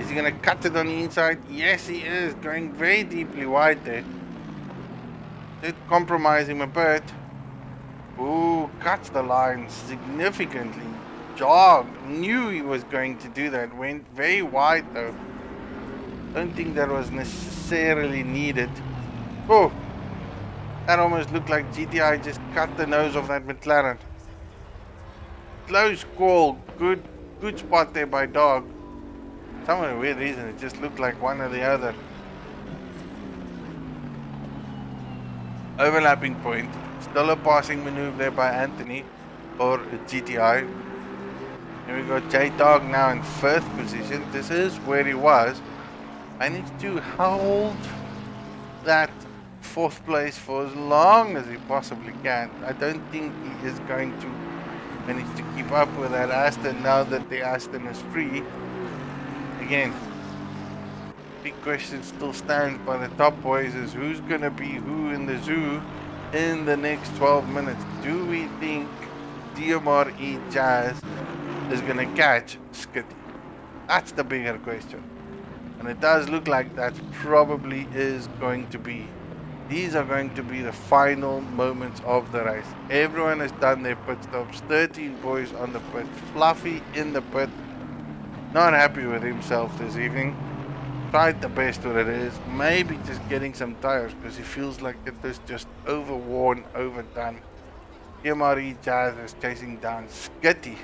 Is he going to cut it on the inside? Yes, he is. Going very deeply wide there. Did compromise him a bit. Ooh, cuts the line significantly. Jogged. Knew he was going to do that. Went very wide though. Don't think that was necessarily needed. Oh, that almost looked like GTI just cut the nose of that McLaren. Close call. Good spot there by Dog. Some weird reason it just looked like one or the other. Overlapping point. Still a passing maneuver there by Anthony or GTI. Here we got J-Dog now in 1st position. This is where he was. Managed to hold that 4th place for as long as he possibly can. I don't think he is going to manage to keep up with that Aston now that the Aston is free. Again, big question still stands by the top boys is who's going to be who in the zoo in the next 12 minutes. Do we think DMRE Jazz is going to catch Skitty? That's the bigger question. And it does look like that probably is going to be. These are going to be the final moments of the race. Everyone has done their pit stops. 13 boys on the pit. Fluffy in the pit. Not happy with himself this evening. Tried the best what it is. Maybe just getting some tires because he feels like it is just overworn, overdone. MRE Jazz is chasing down Skitty.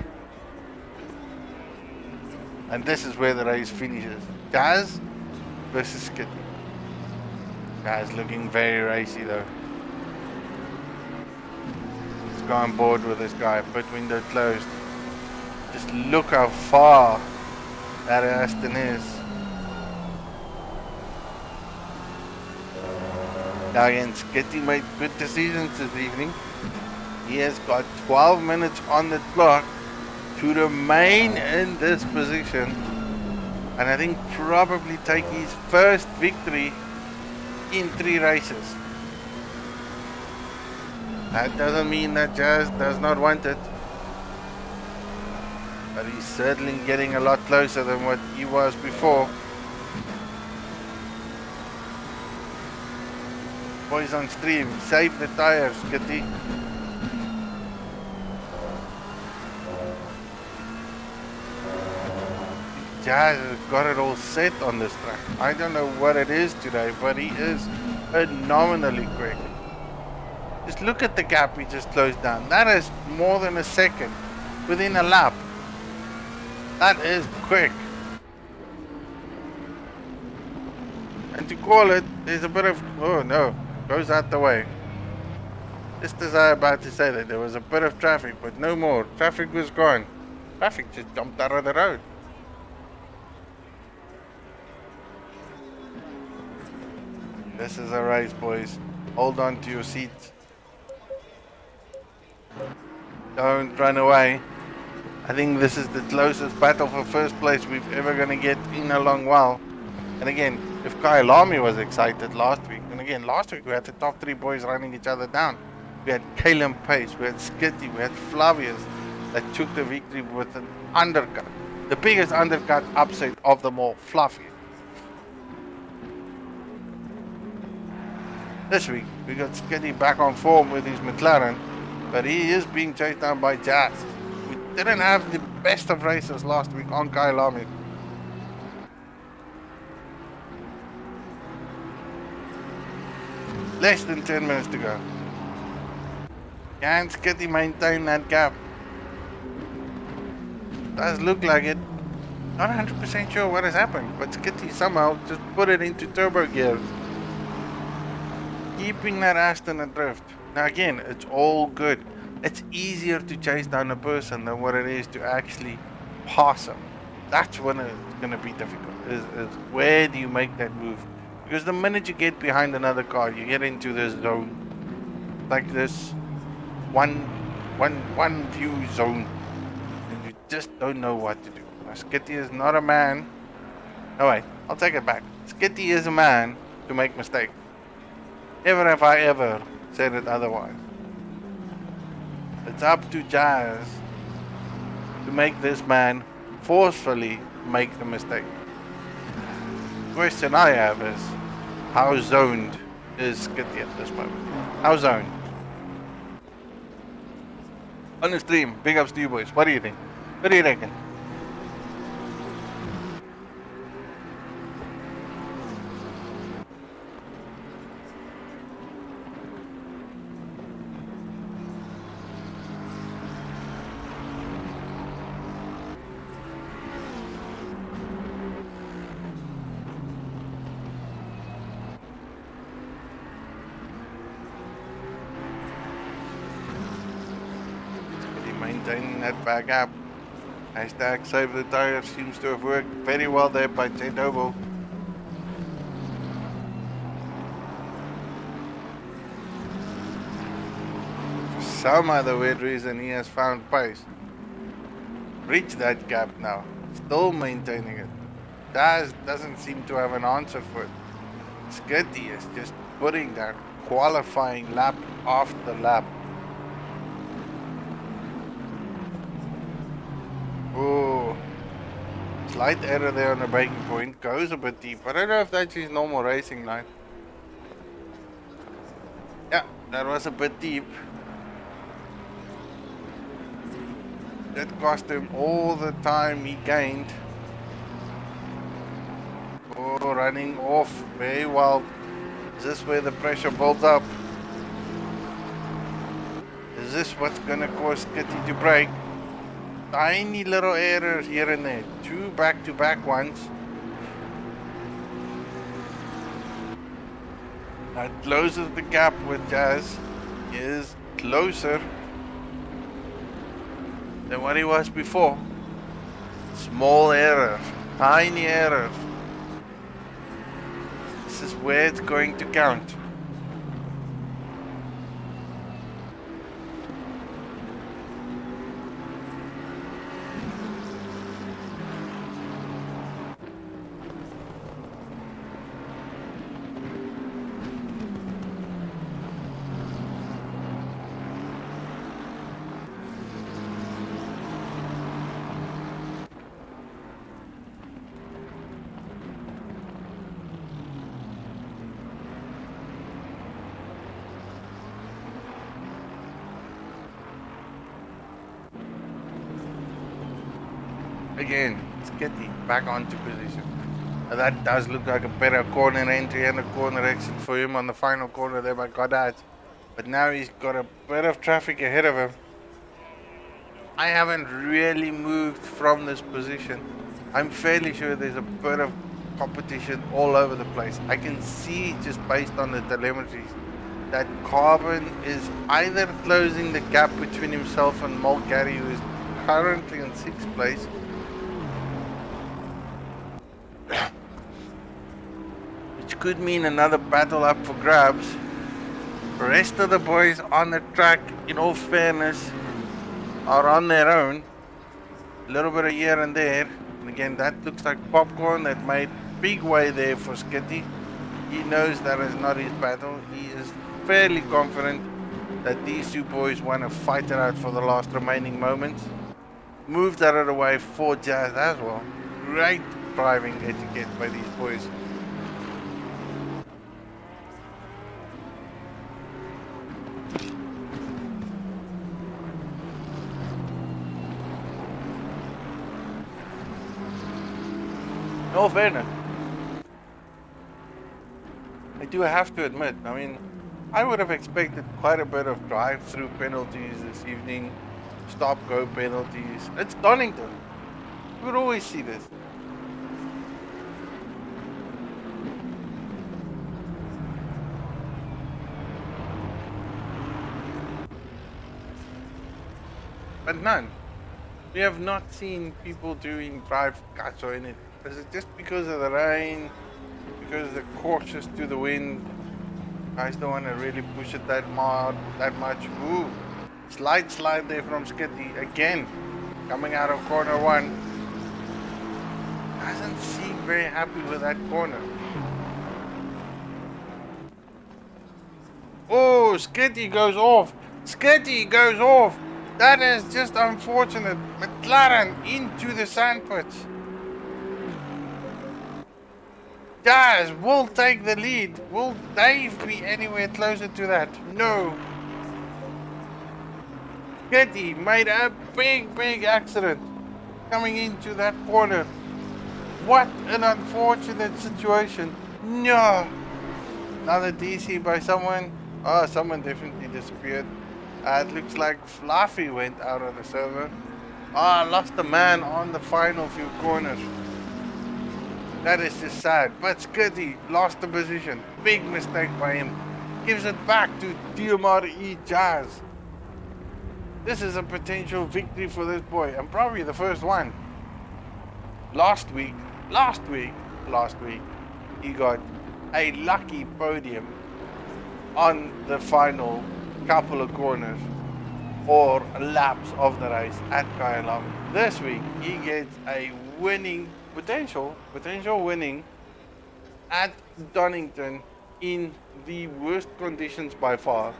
And this is where the race finishes. Jazz versus Skitty. Jazz looking very racy though. Let's go on board with this guy. Pit window closed. Just look how far that Aston is. Now again, Skitty made good decisions this evening. He has got 12 minutes on the clock to remain in this position. And I think probably take his first victory in 3 races. That doesn't mean that Jazz does not want it. But he's certainly getting a lot closer than what he was before. Boys on stream, save the tires, Kitty. Jazz has got it all set on this track. I don't know what it is today, but he is phenomenally quick. Just look at the gap he just closed down. That is more than a second within a lap. That is quick. And to call it, there's a bit of, oh no, goes out the way. Just as I was about to say that, there was a bit of traffic, but no more. Traffic was gone. Traffic just jumped out of the road. This is a race, boys. Hold on to your seats. Don't run away. I think this is the closest battle for first place we've ever going to get in a long while. And again, if Kyle Lamy was excited last week, and again, last week we had the top 3 boys running each other down. We had Caleb Pace, we had Skitty, we had Flavius that took the victory with an undercut. The biggest undercut upset of them all, Fluffy. This week, we got Skitty back on form with his McLaren, but he is being chased down by Jazz. We didn't have the best of races last week on Kyle Lamy. Less than 10 minutes to go. Can Skitty maintain that gap? Does look like it. Not 100% sure what has happened, but Skitty somehow just put it into turbo gear. Keeping that Aston adrift. Now again, it's all good. It's easier to chase down a person than what it is to actually pass them. That's when it's going to be difficult. Is where do you make that move? Because the minute you get behind another car, you get into this zone. Like this one view zone. And you just don't know what to do. Skitty is not a man. Oh wait, I'll take it back. Skitty is a man to make mistakes. Never have I ever said it otherwise. It's up to Jazz to make this man forcefully make the mistake. The question I have is, how zoned is Skitty at this moment? How zoned? On the stream, big ups to you boys. What do you think? What do you reckon? Maintaining that back up. Hashtag save the tires seems to have worked very well there by J-Dobo. For some other weird reason he has found pace. Reached that gap now. Still maintaining it. Daz doesn't seem to have an answer for it. Skitty is just putting that qualifying lap after lap. Oh, slight error there on the braking point, goes a bit deep. I don't know if that's his normal racing line. Yeah, that was a bit deep. That cost him all the time he gained. Oh, running off very well. Is this where the pressure builds up? Is this what's gonna cause Skitty to break? Tiny little errors here and there. 2 back-to-back ones. That closes the gap with Jazz. He is closer than what he was before. Small error. Tiny error. This is where it's going to count. Again, Skitty back onto position. Now that does look like a better corner entry and a corner exit for him on the final corner there by Goddard. But now he's got a bit of traffic ahead of him. I haven't really moved from this position. I'm fairly sure there's a bit of competition all over the place. I can see just based on the telemetry that Carbon is either closing the gap between himself and Mulcahy, who is currently in 6th place, which could mean another battle up for grabs. The rest of the boys on the track, in all fairness, are on their own. A little bit of here and there. And again, that looks like popcorn. That made big way there for Skitty. He knows that is not his battle. He is fairly confident that these two boys want to fight it out for the last remaining moments. Moved out of the way for Jazz as well. Great driving etiquette by these boys. No fairness, I do have to admit, I mean, I would have expected quite a bit of drive-through penalties this evening, stop-go penalties. It's Donington. You would always see this. But none. We have not seen people doing drive cuts or anything. Is it just because of the rain? Because they're cautious to the wind? Guys don't want to really push it that much. Ooh, slide there from Skitty again, coming out of corner 1. doesn't seem very happy with that corner. Oh, Skitty goes off. Skitty goes off. That is just unfortunate. McLaren into the sandpits. Jazz will take the lead. Will Dave be anywhere closer to that? No. Skitty made a big accident coming into that corner. What an unfortunate situation. No. Another DC by someone. Oh, someone definitely disappeared. It looks like Fluffy went out of the server. Ah, lost the man on the final few corners. That is just sad. But Skitty lost the position. Big mistake by him. Gives it back to DMRE Jazz. This is a potential victory for this boy, and probably the first one. Last week, he got a lucky podium on the final couple of corners or laps of the race at Kyalami. This week, he gets a winning potential winning at Donington in the worst conditions by far.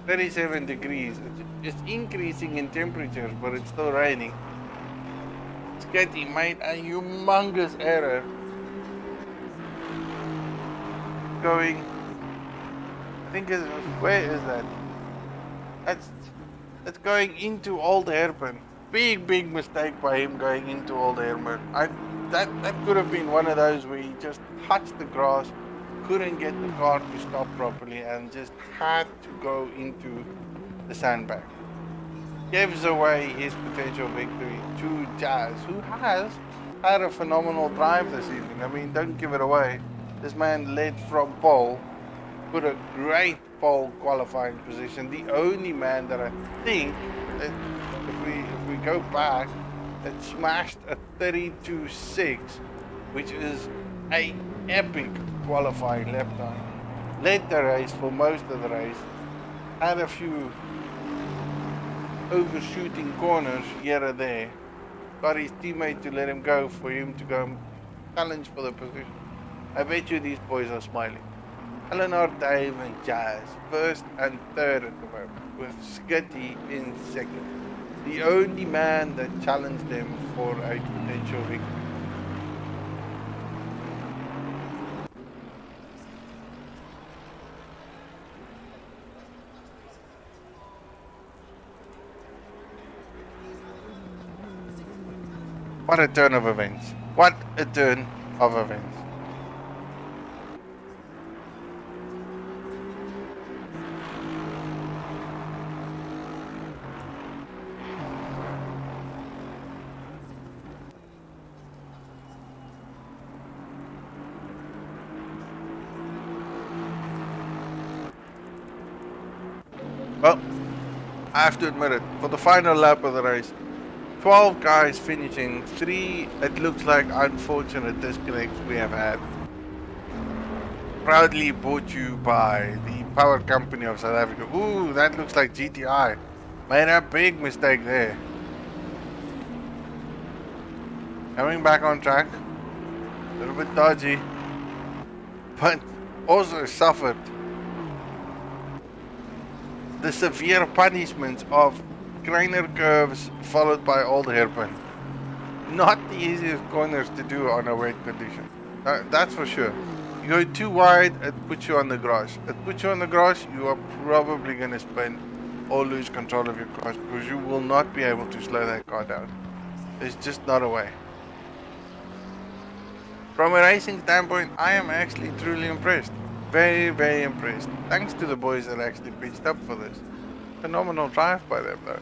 37 degrees. It's increasing in temperatures, but it's still raining. Skitty made a humongous error going, I think where is that? That's going into Old Hairpin. Big mistake by him going into Old Hairpin. That could have been one of those where he just touched the grass, couldn't get the car to stop properly, and just had to go into the sandbag. Gives away his potential victory to Jazz, who has had a phenomenal drive this evening. I mean, don't give it away. This man led from pole, put a great pole qualifying position. The only man that I think, that if we go back, that smashed a 32.6, which is a epic qualifying lap time. Led the race for most of the race. Had a few overshooting corners here or there. Got his teammate to let him go for him to go challenge for the position. I bet you these boys are smiling. Eleanor, Dave and Jazz, first and third at the moment, with Skitty in second. The only man that challenged them for a potential victory. What a turn of events. What a turn of events. Well, I have to admit it, for the final lap of the race, 12 guys finishing, 3 it looks like unfortunate disconnects we have had. Proudly brought you by the power company of South Africa. Ooh, that looks like GTI. Made a big mistake there. Coming back on track. A little bit dodgy. But also suffered the severe punishments of Kleiner curves followed by Old Hairpin. Not the easiest corners to do on a wet condition. That's for sure. You go too wide, it puts you on the grass. It puts you on the grass, you are probably going to spin or lose control of your car because you will not be able to slow that car down. There's just not a way. From a racing standpoint, I am actually truly impressed. Very impressed. Thanks to the boys that actually pitched up for this. Phenomenal drive by them though.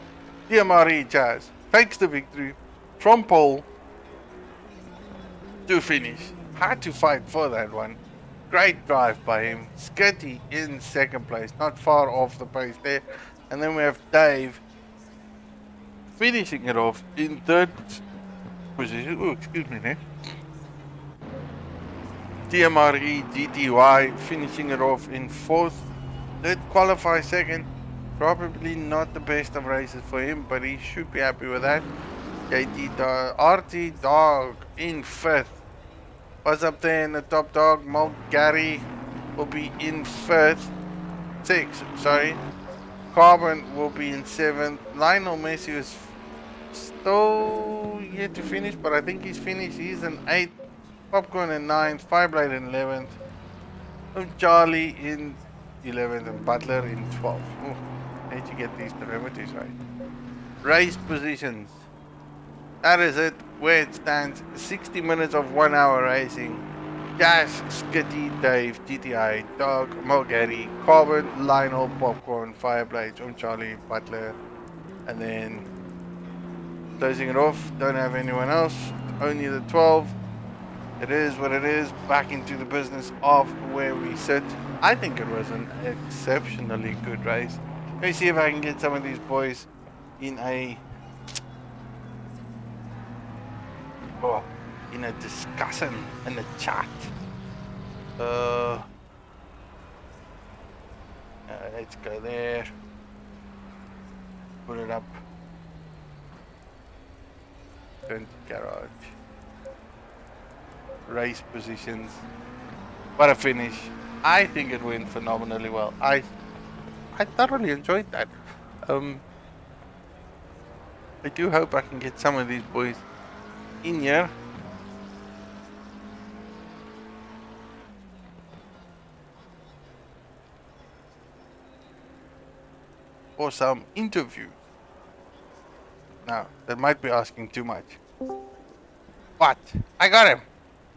DMRE Jazz takes the victory from pole to finish. Had to fight for that one. Great drive by him. Skitty in second place, not far off the pace there. And then we have Dave finishing it off in third position. Oh, excuse me there. DMRE GTY finishing it off in fourth. Did qualify second. Probably not the best of races for him, but he should be happy with that. RT Dog in fifth. What's up there in the top dog? Mo Gary will be in first. 6, sorry. Carbon will be in 7th. Lionel Messi is still yet to finish, but I think he's finished. He's in 8th. Popcorn in 9th. Fireblade in 11th. Charlie in 11th and Butler in 12th. Ooh, need to get these parameters right. Race positions. That is it. Where it stands. 60 minutes of 1 hour racing. Cash, Skitty, Dave, GTI, Dog, Mulgary, Carbon, Lionel, Popcorn, Fireblade, Charlie, Butler, and then closing it off. Don't have anyone else. Only the 12. It is what it is. Back into the business of where we sit. I think it was an exceptionally good race. Let me see if I can get some of these boys in a discussion in the chat. Let's go there. Put it up. Turn to garage. Race positions. What a finish. I think it went phenomenally well. I thoroughly enjoyed that. I do hope I can get some of these boys in here. For some interview. Now, that might be asking too much. But I got him.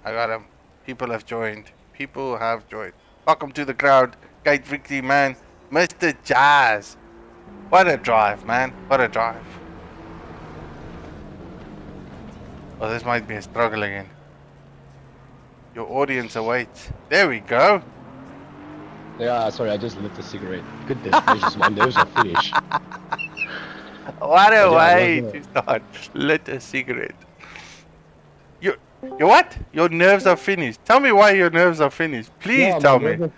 I got him. People have joined. People have joined. Welcome to the crowd. Gate Victory, man. Mr. Jazz. What a drive, man. What a drive. Oh, this might be a struggle again. Your audience awaits. There we go.
Yeah, sorry, I just lit a cigarette. Goodness gracious, my nerves are finished.
What a way to start. Lit a cigarette. You what? Your nerves are finished. Tell me why your nerves are finished. Please tell me.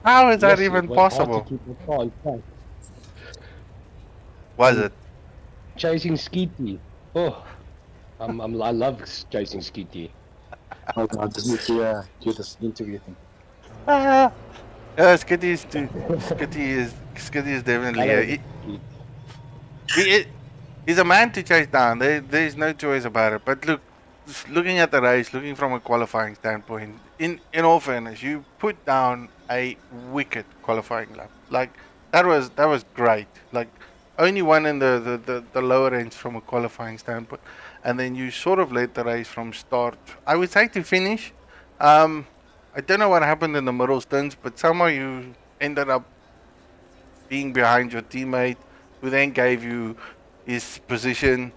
How is that even possible? Was it?
Chasing Skeety. Oh, I love chasing Skeety.
Oh God, just need to do this interview thing.
Skitty is definitely he's a man to chase down. There's no choice about it. But look, looking at the race, looking from a qualifying standpoint, in all fairness, you put down a wicked qualifying lap. Like that was great. Like only one in the lower range from a qualifying standpoint, and then you sort of led the race from start. I would say to finish. I don't know what happened in the middle stints, but somehow you ended up being behind your teammate, who then gave you his position,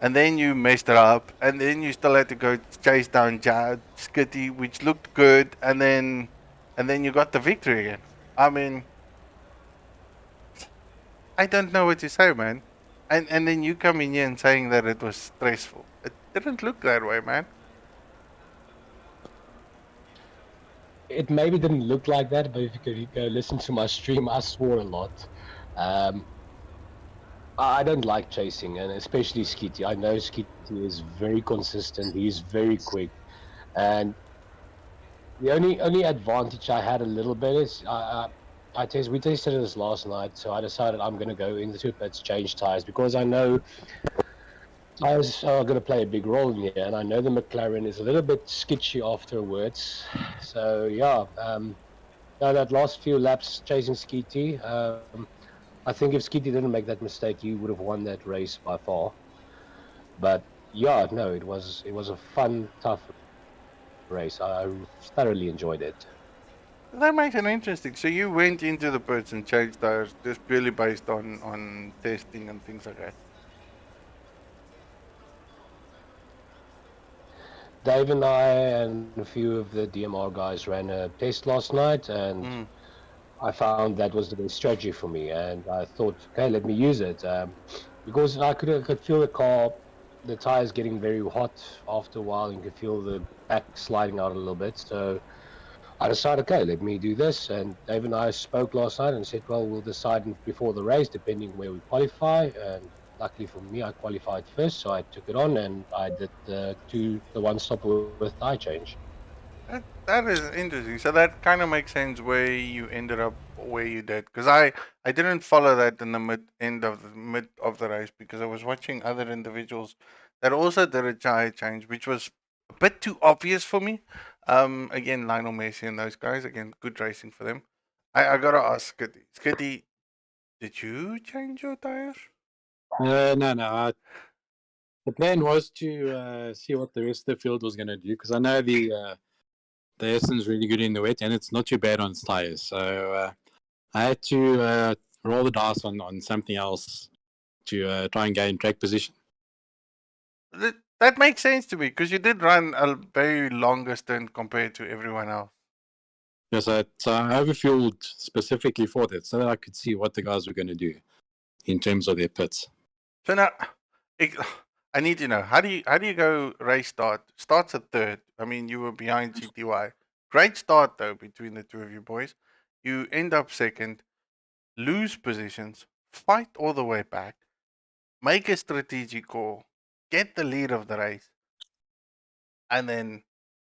and then you messed it up, and then you still had to go chase down Skitty, which looked good, and then you got the victory again. I mean, I don't know what to say, man. And then you come in here and saying that it was stressful. It didn't look that way, man.
It maybe didn't look like that, but if you go listen to my stream, I swore a lot. I don't like chasing, and especially Skeety. I know Skeety is very consistent. He's very quick, and the only advantage I had a little bit is we tested this last night, so I decided I'm going to go into the pits, change tires, because I know tires are going to play a big role in here, and I know the McLaren is a little bit sketchy afterwards. So yeah, that last few laps chasing Skeety, I think if Skeety didn't make that mistake, he would have won that race by far. But yeah, no, it was a fun, tough race. I thoroughly enjoyed it.
That makes it interesting. So you went into the pits and changed tires just purely based on testing and things like that.
Dave and I and a few of the DMR guys ran a test last night, and I found that was the best strategy for me. And I thought, okay, let me use it, because I could feel the car, the tires getting very hot after a while, and you could feel the back sliding out a little bit. So I decided, okay, let me do this. And Dave and I spoke last night and said, well, we'll decide before the race, depending where we qualify. And luckily for me, I qualified first, so I took it on and I did the one stop with tire change.
That is interesting. So that kind of makes sense where you ended up where you did. Because I didn't follow that in the mid of the race because I was watching other individuals that also did a tire change, which was a bit too obvious for me. Again, Lionel Messi and those guys. Again, good racing for them. I gotta ask Skitty. Skitty, did you change your tires?
No. The plan was to see what the rest of the field was going to do because I know the Essence really good in the wet and it's not too bad on its tires. So I had to roll the dice on something else to try and gain track position.
That makes sense to me because you did run a very longer stint compared to everyone else.
Yeah, so I overfueled specifically for that so that I could see what the guys were going to do in terms of their pits.
So now, it, I need to know how do you go race start? Starts at third. I mean, you were behind GTY. Great start though between the two of you boys. You end up second, lose positions, fight all the way back, make a strategic call, get the lead of the race, and then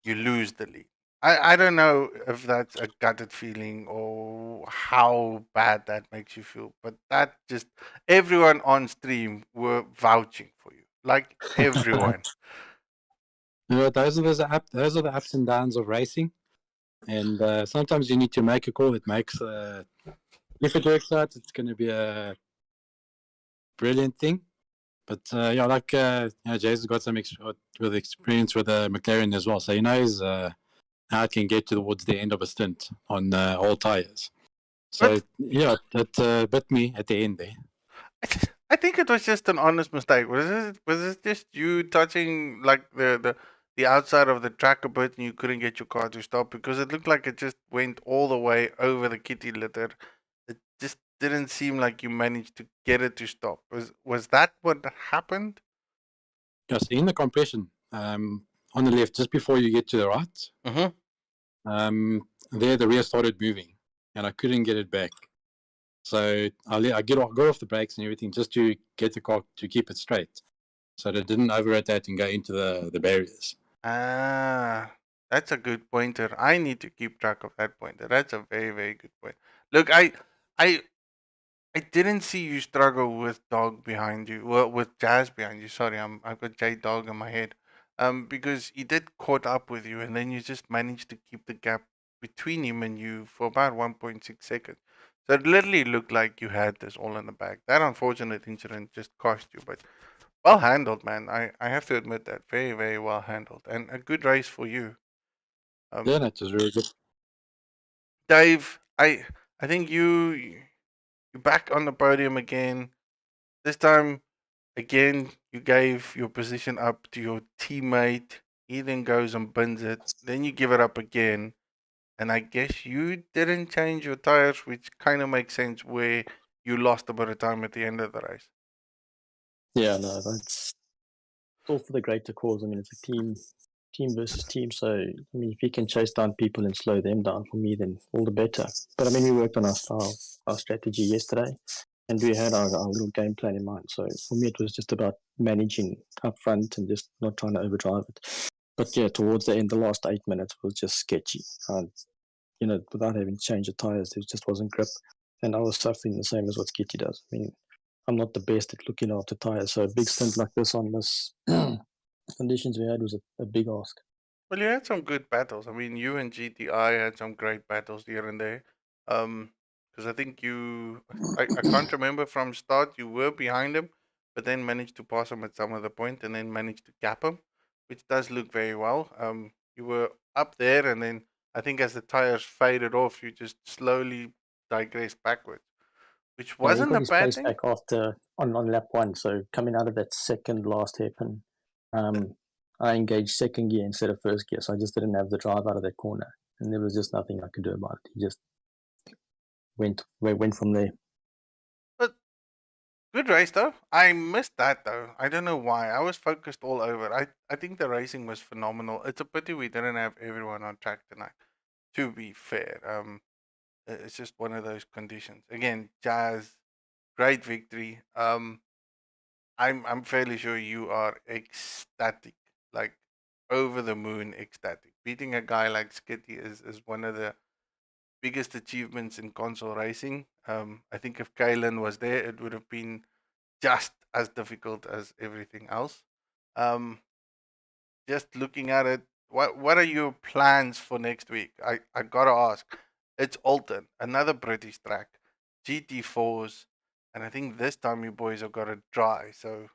you lose the lead. I don't know if that's a gutted feeling or how bad that makes you feel, but that just everyone on stream were vouching for you. Like everyone.
Those are the ups and downs of racing, and sometimes you need to make a call that makes. If it works out, it's going to be a brilliant thing. But yeah, like Jason's got some with experience with McLaren as well, so he knows how it can get towards the end of a stint on all tires. So
But
yeah, that bit me at the end there.
I think it was just an honest mistake. Was it just you touching like the outside of the track a bit and you couldn't get your car to stop because it looked like it just went all the way over the kitty litter. It just didn't seem like you managed to get it to stop. Was that what happened?
Yeah, so in the compression, on the left, just before you get to the right,
Mm-hmm.
there the rear started moving, and I couldn't get it back. So I got off the brakes and everything just to get the car to keep it straight, so that it didn't overrotate and go into the barriers.
Ah, that's a good pointer. I need to keep track of that pointer. That's a very, very good point. Look, I, I didn't see you struggle with Dog behind you. Well, with Jazz behind you. Sorry, I've got J Dog in my head. Because he did caught up with you, and then you just managed to keep the gap between him and you for about 1.6 seconds. So it literally looked like you had this all in the bag. That unfortunate incident just cost you, but well handled, man. I have to admit that. Very, very well handled. And a good race for you.
Yeah,
Um,
that was really good.
Dave, I think you're back on the podium again. This time again you gave your position up to your teammate. He then goes and bins it. Then you give it up again. And I guess you didn't change your tires, which kind of makes sense where you lost a bit of time at the end of the race.
Yeah, no, that's all for the greater cause. I mean, it's a team versus team. So, I mean, if you can chase down people and slow them down for me, then all the better. But I mean, we worked on our strategy yesterday, and we had our little game plan in mind. So for me, it was just about managing up front and just not trying to overdrive it. But yeah, towards the end, the last 8 minutes was just sketchy. Without having changed the tires, there just wasn't grip, and I was suffering the same as what Skitty does. I mean, I'm not the best at looking after tires, so a big stint like this on this conditions we had was a big ask.
Well, you had some good battles. I mean, you and GTI had some great battles here and there. Because I think I can't remember from start you were behind him, but then managed to pass him at some other point, and then managed to gap him, which does look very well. You were up there, and then I think as the tires faded off, you just slowly digressed backwards, which
Yeah, he
wasn't
got
a
his
bad
pace
thing.
back after on lap one. So coming out of that second last hairpin, I engaged second gear instead of first gear. So I just didn't have the drive out of that corner, and there was just nothing I could do about it. He just went from there.
But good race though. I missed that though. I don't know why. I was focused all over. I think the racing was phenomenal. It's a pity we didn't have everyone on track tonight. To be fair, it's just one of those conditions. Again, Jazz, great victory. I'm fairly sure you are ecstatic, like over the moon ecstatic. Beating a guy like Skitty is one of the biggest achievements in console racing. I think if Kalen was there, it would have been just as difficult as everything else. Um, just looking at it, what are your plans for next week? I gotta ask. It's Alton, another British track, GT4s, and I think this time you boys have got it dry. So,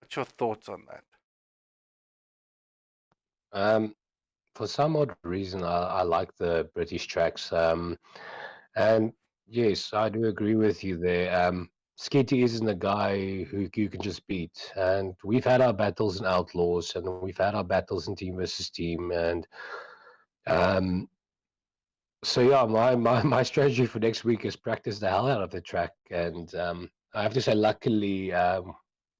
what's your thoughts on that?
Um, for some odd reason, I like the British tracks. And yes, I do agree with you there. Skitty isn't a guy who you can just beat. And we've had our battles in Outlaws, and we've had our battles in team versus team. And um, so yeah, my strategy for next week is practice the hell out of the track. And I have to say, luckily, a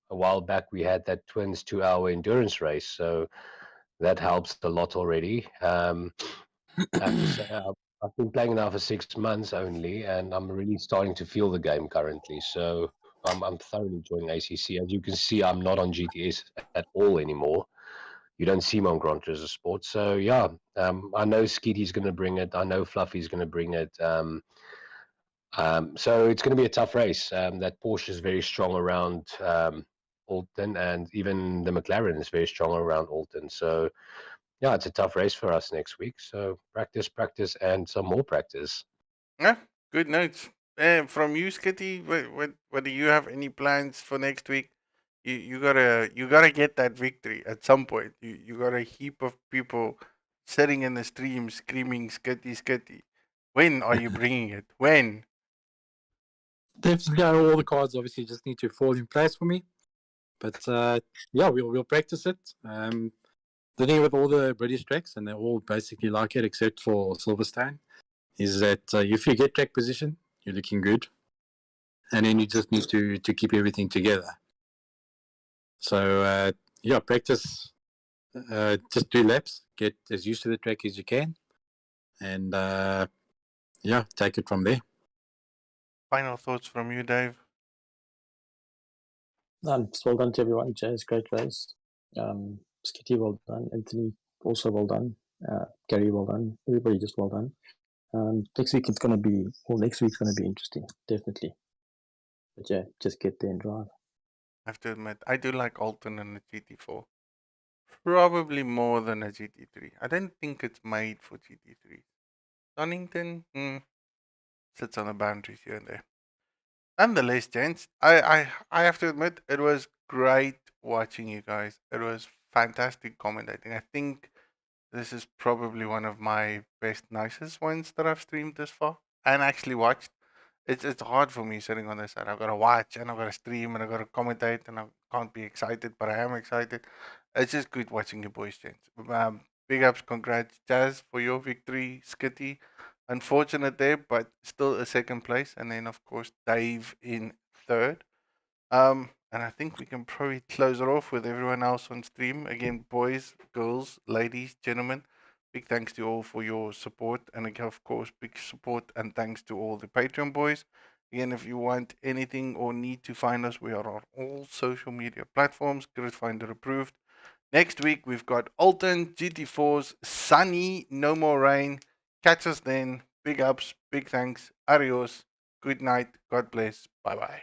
while back we had that twins 2 hour endurance race, so that helps a lot already. I have to say, I've been playing now for 6 months only, and I'm really starting to feel the game currently. So I'm thoroughly enjoying ACC. As you can see, I'm not on GTS at all anymore. You don't see me on Gran Turismo Sport. So yeah, I know Skeety's going to bring it. I know Fluffy's going to bring it. So it's going to be a tough race. That Porsche is very strong around Alton, and even the McLaren is very strong around Alton. So yeah, it's a tough race for us next week. So practice, practice, and some more practice.
Yeah, good notes. From you, Skitty, what do you have any plans for next week? You gotta get that victory at some point. You got a heap of people sitting in the stream screaming Skitty Skitty. When are you bringing it? When?
Definitely, all the cards obviously just need to fall in place for me. But yeah, we'll practice it. The thing with all the British tracks, and they're all basically like it except for Silverstone, is that if you get track position, you're looking good, and then you just need to keep everything together. So yeah, practice, just do laps, get as used to the track as you can, and yeah, take it from there.
Final thoughts from you, Dave.
Just well done to everyone. Jazz, great race. Skitty, well done. Anthony, also well done. Gary, well done. Everybody, just well done. Next week it's going to be, well, next week's going to be interesting, definitely. But yeah, just get there and drive.
I have to admit, I do like Alton and the GT4. Probably more than a GT3. I don't think it's made for GT3. Donington sits on the boundaries here and there. Nonetheless, gents, I have to admit it was great watching you guys. It was fantastic commentating. I think this is probably one of my best, nicest ones that I've streamed this far and actually watched. It's hard for me sitting on this side. I've got to watch and I've got to stream and I've got to commentate and I can't be excited, but I am excited. It's just good watching you boys, gents. Big ups, congrats, Jazz, for your victory, Skitty. Unfortunate there, but still a second place. And then, of course, Dave in third. And I think we can probably close it off with everyone else on stream. Again, boys, girls, ladies, gentlemen, big thanks to you all for your support. And again, of course, big support and thanks to all the Patreon boys. Again, if you want anything or need to find us, we are on all social media platforms. Grid Finder approved. Next week, we've got Alton, GT4s, sunny, no more rain. Catch us then. Big ups, big thanks. Adios. Good night. God bless. Bye bye.